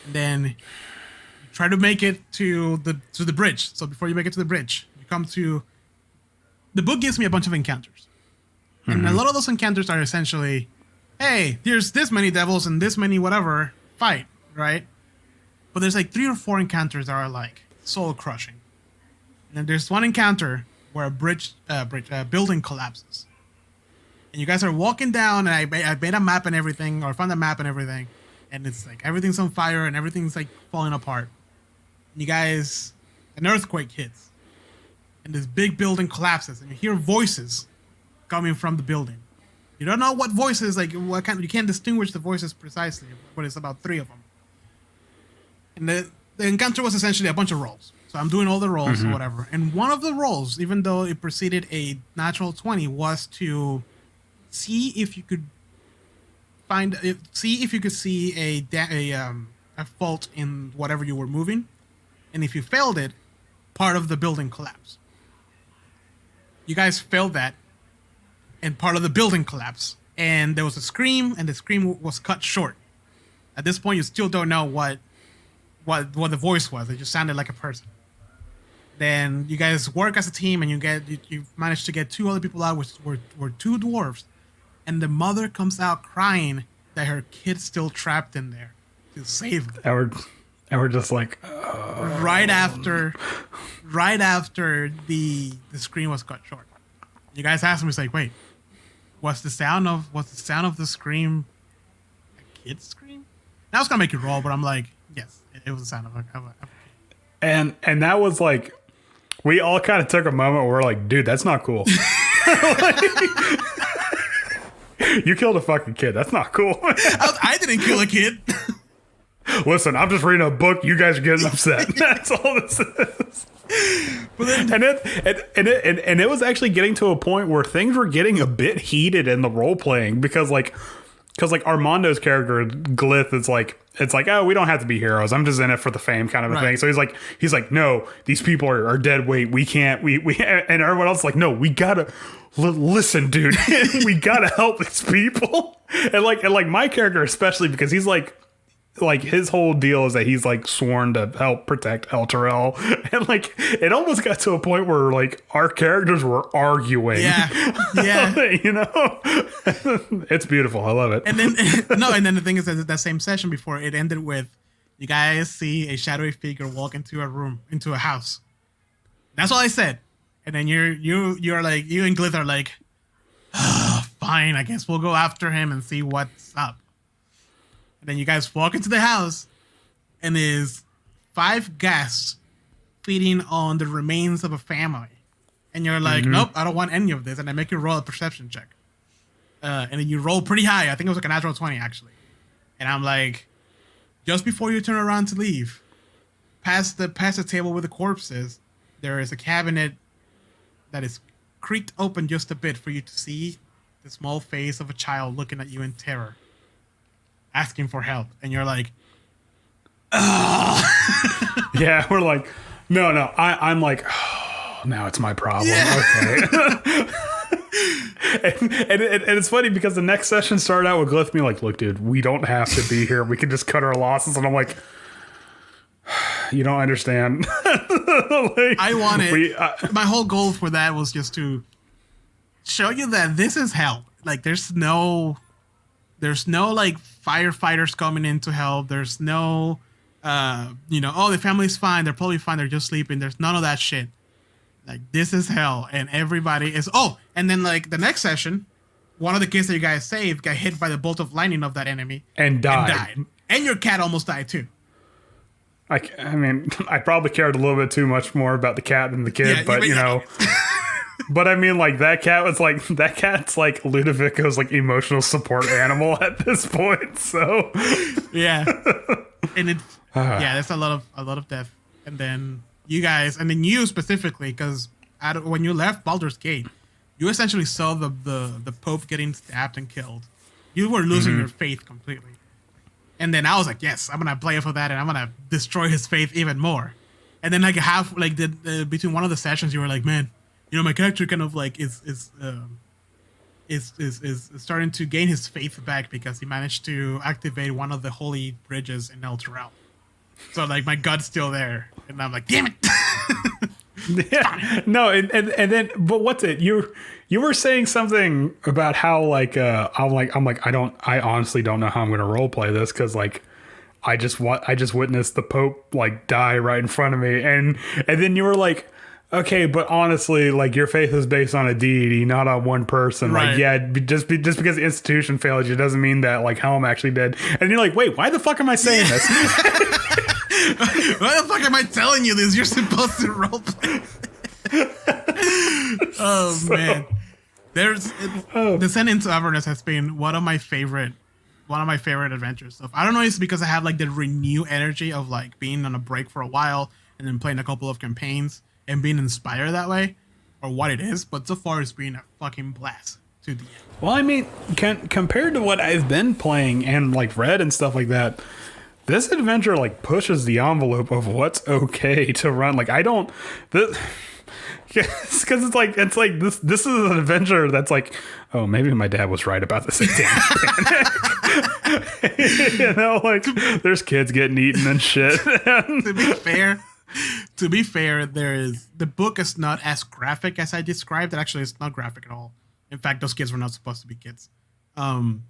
And then you try to make it to the bridge. So before you make it to the bridge, you come to... The book gives me a bunch of encounters. And a lot of those encounters are essentially, hey, there's this many devils and this many whatever, fight, right? But there's like 3 or 4 encounters that are like soul-crushing. And then there's one encounter where a building collapses. And you guys are walking down, and I made a map and everything, or found a map and everything, and it's like everything's on fire and everything's like falling apart. And you guys, an earthquake hits, and this big building collapses, and you hear voices coming from the building. You don't know what voices, like what kind. You can't distinguish the voices precisely, but it's about 3 of them. And the encounter was essentially a bunch of rolls. So I'm doing all the rolls or whatever. And one of the rolls, even though it preceded a natural 20, was to see if you could see a fault in whatever you were moving. And if you failed it, part of the building collapsed. You guys failed that, and part of the building collapsed. And there was a scream, and the scream was cut short. At this point, you still don't know what the voice was. It just sounded like a person. Then you guys work as a team, and you manage to get 2 other people out, which were 2 dwarves. And the mother comes out crying that her kid's still trapped in there to save them. And we're just like, Right after the screen was cut short. You guys asked me, it's like, wait, was the sound of the scream a kid's scream? Now I was gonna make you roll, but I'm like, yes, it was the sound of a kid. and that was like, we all kind of took a moment where we're like, dude, that's not cool. You killed a fucking kid. That's not cool. I didn't kill a kid. Listen, I'm just reading a book. You guys are getting upset. That's all this is. But then, And it was actually getting to a point where things were getting a bit heated in the role playing because Armando's character Glyph is like, it's like, oh, we don't have to be heroes. I'm just in it for the fame kind of a thing. So he's like, no, these people are dead weight. We can't, we and everyone else is like, no, we gotta listen, dude. We gotta help these people. And like my character, especially because he's like his whole deal is that he's like sworn to help protect El Terrell. And like, it almost got to a point where like our characters were arguing. Yeah. You know, it's beautiful. I love it. And then the thing is that same session before it ended with you guys see a shadowy figure walk into a room, into a house. That's all I said. And then you're like, you and Glith are like, fine, I guess we'll go after him and see what's up. And then you guys walk into the house, and there's 5 guests feeding on the remains of a family. And you're like, nope, I don't want any of this. And I make you roll a perception check. And then you roll pretty high. I think it was like a natural 20, actually. And I'm like, just before you turn around to leave, past the table with the corpses, there is a cabinet that is creaked open just a bit for you to see the small face of a child looking at you in terror, asking for help. And you're like, ugh. Yeah, we're like, no. I'm like, oh, now it's my problem. Yeah. Okay. and it's funny because the next session started out with Glyph being like, look, dude, we don't have to be here. We can just cut our losses. And I'm like, you don't understand. Like, I wanted, my whole goal for that was just to show you that this is hell. Like, there's no like firefighters coming in to help. There's no, oh, the family's fine. They're probably fine. They're just sleeping. There's none of that shit. Like, this is hell, and everybody is. Oh, and then like the next session, one of the kids that you guys saved got hit by the bolt of lightning of that enemy and died. And your cat almost died too. I mean, I probably cared a little bit too much more about the cat than the kid, Yeah, but you know. But I mean, like that cat's like Ludovico's like emotional support animal at this point. So yeah, and it's that's a lot of death, and then. You guys, and then you specifically, because when you left Baldur's Gate, you essentially saw the Pope getting stabbed and killed. You were losing your faith completely. And then I was like, yes, I'm gonna play for that, and I'm gonna destroy his faith even more. And then like between one of the sessions, you were like, man, my character kind of like is starting to gain his faith back because he managed to activate one of the holy bridges in Elturel. So like my gut's still there, and I'm like, damn it. Yeah. No, and then, but what's it? You were saying something about how like I'm like I honestly don't know how I'm gonna role play this because like I just witnessed the Pope like die right in front of me, and then you were like, okay, but honestly, like your faith is based on a deity, not on one person. Right. Like, yeah, just because the institution failed you doesn't mean that like Helm actually did. And you're like, wait, why the fuck am I saying this? Why the fuck am I telling you this? You're supposed to roleplay. Man, Descent into Avernus has been one of my favorite adventures. So I don't know if it's because I have like the renew energy of like being on a break for a while and then playing a couple of campaigns and being inspired that way, or what it is. But so far, it's been a fucking blast to the end. Well, I mean, compared to what I've been playing and like read and stuff like that. This adventure like pushes the envelope of what's okay to run. Like I don't, because it's like this is an adventure that's like, oh, maybe my dad was right about the satanic panic. Like there's kids getting eaten and shit. To be fair, the book is not as graphic as I described. It actually is not graphic at all. In fact, those kids were not supposed to be kids. I'm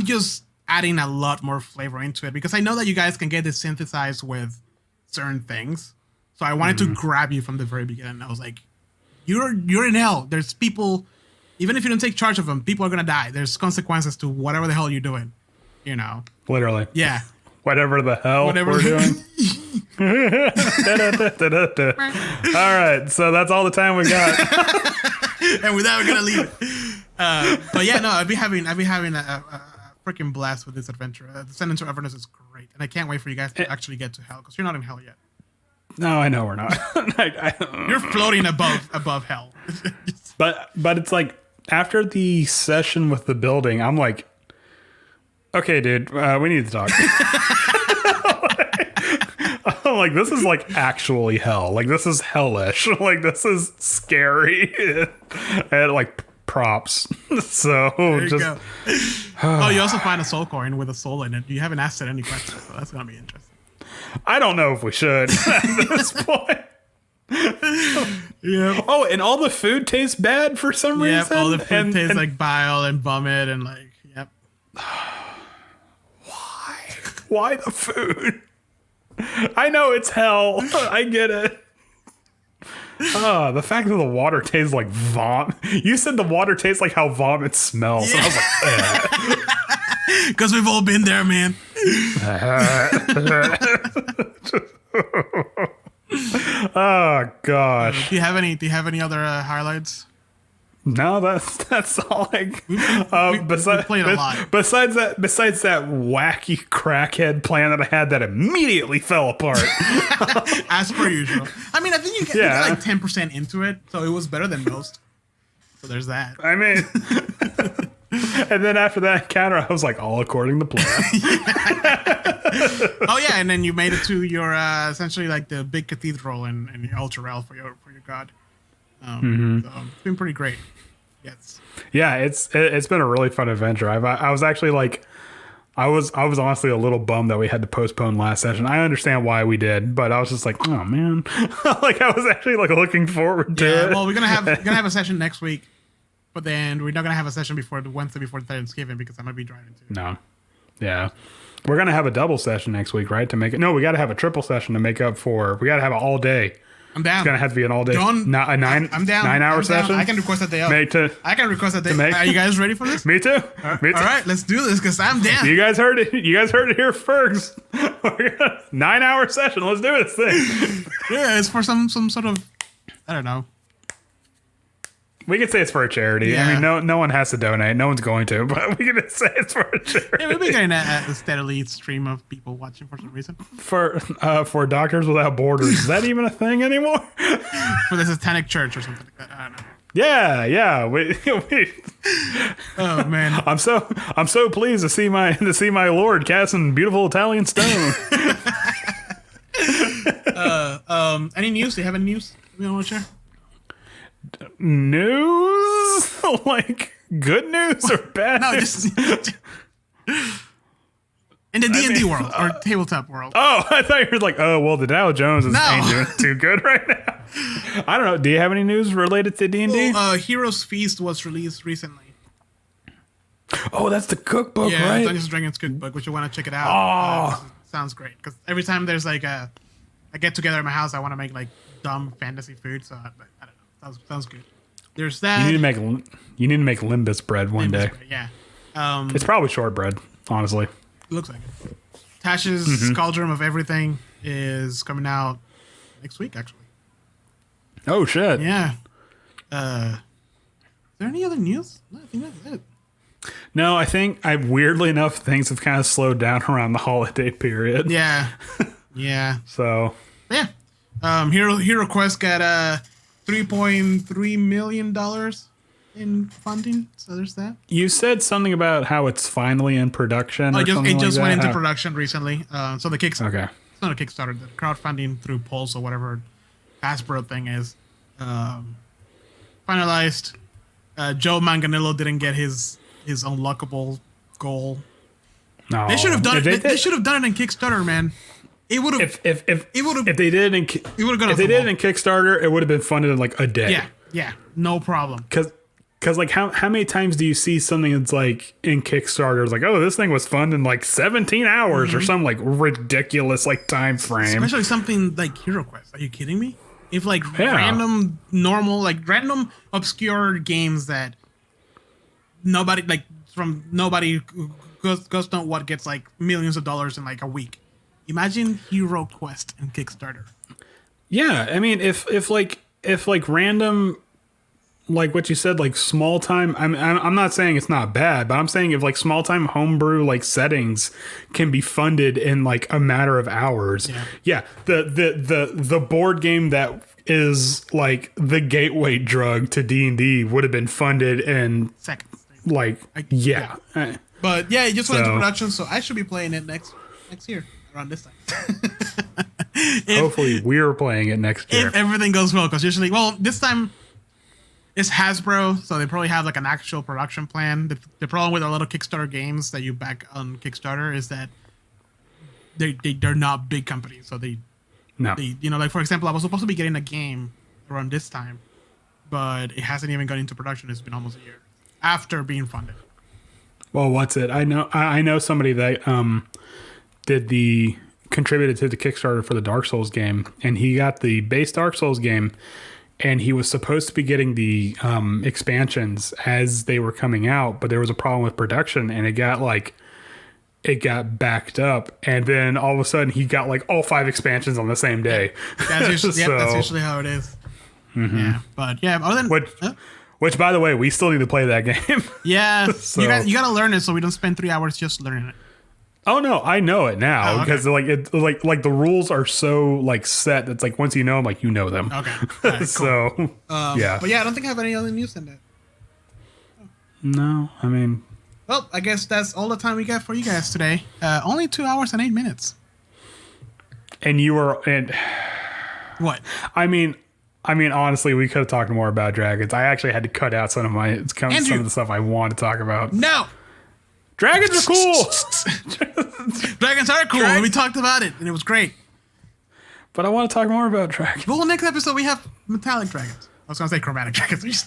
just adding a lot more flavor into it because I know that you guys can get this synthesized with certain things. So I wanted to grab you from the very beginning. I was like, you're in hell. There's people, even if you don't take charge of them, people are going to die. There's consequences to whatever the hell you're doing, Literally. Yeah. Whatever the hell we're doing. All right. So that's all the time we got. And with that, we're going to leave it. But yeah, no, I'd be having a freaking blast with this adventure. Descent into Avernus is great, and I can't wait for you guys to actually get to hell because you're not in hell yet. No, I know we're not. You're floating above hell. but it's like after the session with the building, I'm like, okay, dude, we need to talk. I'm like, this is like actually hell. Like this is hellish. Like this is scary. And like props. So there you just go. Oh, you also find a soul coin with a soul in it. You haven't asked it any questions, so that's gonna be interesting. I don't know if we should at this point. Yeah. Oh, and all the food tastes bad for some reason. All the food tastes like bile and vomit and like, yep. Why the food? I know it's hell. I get it. The fact that the water tastes like vomit. You said the water tastes like how vomit smells. And I was like, Because we've all been there, man. oh gosh. Do you have any other highlights? No, that's all. Like, we played a lot. Besides that wacky crackhead plan that I had that immediately fell apart. As per usual. I mean, I think you got like 10% into it, so it was better than most. So there's that. I mean, and then after that encounter, I was like, all according to plan. Oh yeah, and then you made it to your essentially like the big cathedral in the Ultra Rel for your god. So it's been pretty great. Yes. Yeah, it's been a really fun adventure. I was actually like, I was honestly a little bummed that we had to postpone last session. I understand why we did, but I was just like, oh man, like I was actually like looking forward to it. Well, we're gonna have a session next week, but then we're not gonna have a session before the Wednesday before Thanksgiving because I'm gonna be driving too. No, yeah, we're gonna have a double session next week, right? To make it. No, we got to have a triple session to make up for. We got to have an all day. I'm down. It's gonna have to be an all day. Not a nine. I'm down. 9 hour session. I can request that day off. I can request that day. Are you guys ready for this? Me too. Me too. All right, let's do this because I'm down. You guys heard it. You guys heard it here first. 9 hour session. Let's do this thing. Yeah, it's for some sort of, I don't know. We could say it's for a charity. Yeah. I mean, no one has to donate. No one's going to, but we can say it's for a charity. Yeah, we've been getting a steadily stream of people watching for some reason. For Doctors Without Borders. Is that even a thing anymore? For the Satanic Church or something like that. I don't know. Yeah. We, oh man. I'm so pleased to see my Lord casting beautiful Italian stone. Any news? Do you have any news we want to share? News? Like good news or bad news? Just in the D&D world or tabletop world. Oh, I thought you were like, oh, well, the Dow Jones ain't doing too good right now. I don't know. Do you have any news related to D&D? Well, Heroes Feast was released recently. Oh, that's the cookbook, yeah, right? Dungeons & Dragons cookbook, which you want to check it out. Oh. Sounds great. Because every time there's like a get-together in my house, I want to make like dumb fantasy food, so I don't know. Sounds good. There's that. You need to make limbus bread one day. Bread, yeah. It's probably shortbread, honestly. It looks like it. Tash's Cauldron of Everything is coming out next week, actually. Oh shit. Yeah. Is there any other news? No, I think that's it. No, I think weirdly enough things have kind of slowed down around the holiday period. Yeah. Yeah. So yeah. Hero Quest got $3.3 million in funding, so there's that. You said something about how it's finally in production. It just went into production recently. So the Kickstarter. Okay. It's not a Kickstarter. The crowdfunding through Pulse or whatever Hasbro thing is finalized. Joe Manganiello didn't get his unlockable goal. No, they should have done it. They should have done it in Kickstarter, man. It would have. If they did it in Kickstarter, it would have been funded in like a day. Yeah, no problem. Because like how many times do you see something that's like in Kickstarter? It's like, oh, this thing was funded in like 17 hours or some like ridiculous like time frame. Especially something like Hero Quest. Are you kidding me? If like random obscure games that nobody goes know what gets like millions of dollars in like a week. Imagine Hero Quest and Kickstarter. Yeah, I mean, if random, like what you said, like small time. I'm not saying it's not bad, but I'm saying if like small time homebrew like settings can be funded in like a matter of hours. Yeah, the board game that is like the gateway drug to D&D would have been funded in seconds. Like yeah. But yeah, it just went into production, so I should be playing it next year. Around this time. Hopefully we're playing it next year. If everything goes well, because usually, this time it's Hasbro, so they probably have like an actual production plan. The problem with a lot of Kickstarter games that you back on Kickstarter is that they're not big companies, so they like for example, I was supposed to be getting a game around this time, but it hasn't even gone into production. It's been almost a year after being funded. Well, what's it? I know somebody that did the contributed to the Kickstarter for the Dark Souls game, and he got the base Dark Souls game, and he was supposed to be getting the expansions as they were coming out, but there was a problem with production, and it got backed up, and then all of a sudden he got like all 5 expansions on the same day. That's usually how it is. Mm-hmm. Yeah, but yeah, other than which, by the way, we still need to play that game. Yeah, so, you got to learn it so we don't spend 3 hours just learning it. Oh no, I know it now because like the rules are so like set. That's like once you know them, like you know them. Okay, right, cool. So yeah, but yeah, I don't think I have any other news than that. No, I mean, well, I guess that's all the time we got for you guys today. Only 2 hours and 8 minutes. And what? I mean, honestly, we could have talked more about dragons. I actually had to cut out some of the stuff I want to talk about. No. Dragons are cool. Dragons are cool. We talked about it, and it was great. But I want to talk more about dragons. Well, next episode we have metallic dragons. I was going to say chromatic dragons.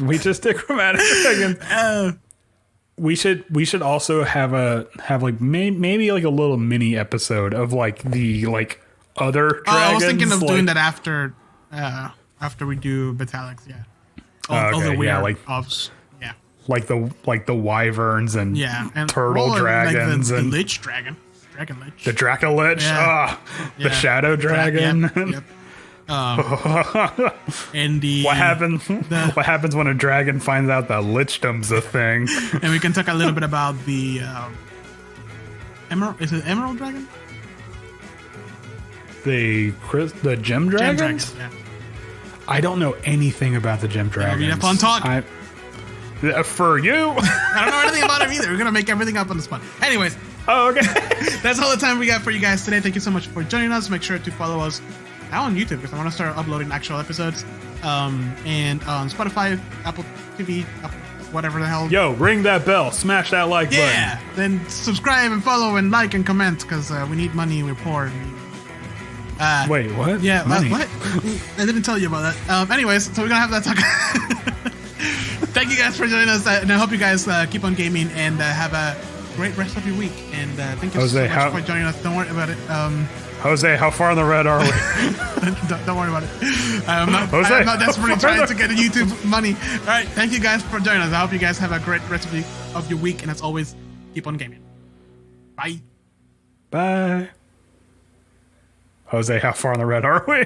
We just did chromatic dragons. We should also have like maybe like a little mini episode of like the like other dragons. I was thinking of doing that after we do metallics. Yeah. All the weird offs. Yeah. Like the wyverns and and turtle dragons like the and lich dragon lich. The Draco Lich. The shadow dragon. Yep. And what happens when a dragon finds out that lichdom's a thing? And we can talk a little bit about the emerald. Is it emerald dragon? The gem dragons? Yeah. I don't know anything about the gem dragons. Have fun talk. For you. I don't know anything about them either. We're gonna make everything up on the spot. Anyways. Oh, okay. That's all the time we got for you guys today. Thank you so much for joining us. Make sure to follow us now on YouTube because I want to start uploading actual episodes. And on Spotify, Apple TV, whatever the hell. Yo, ring that bell. Smash that like button. Yeah. Then subscribe and follow and like and comment because we need money. We're poor. Wait, what? Yeah, money? What? I didn't tell you about that. Anyways, so we're going to have that talk. Thank you guys for joining us. And I hope you guys keep on gaming and have a great rest of your week. And thank you so much for joining us. Don't worry about it. Jose, how far in the red are we? don't worry about it. I'm not desperately trying to get YouTube money. All right. Thank you guys for joining us. I hope you guys have a great rest of your week. And as always, keep on gaming. Bye. Bye. Jose, how far in the red are we?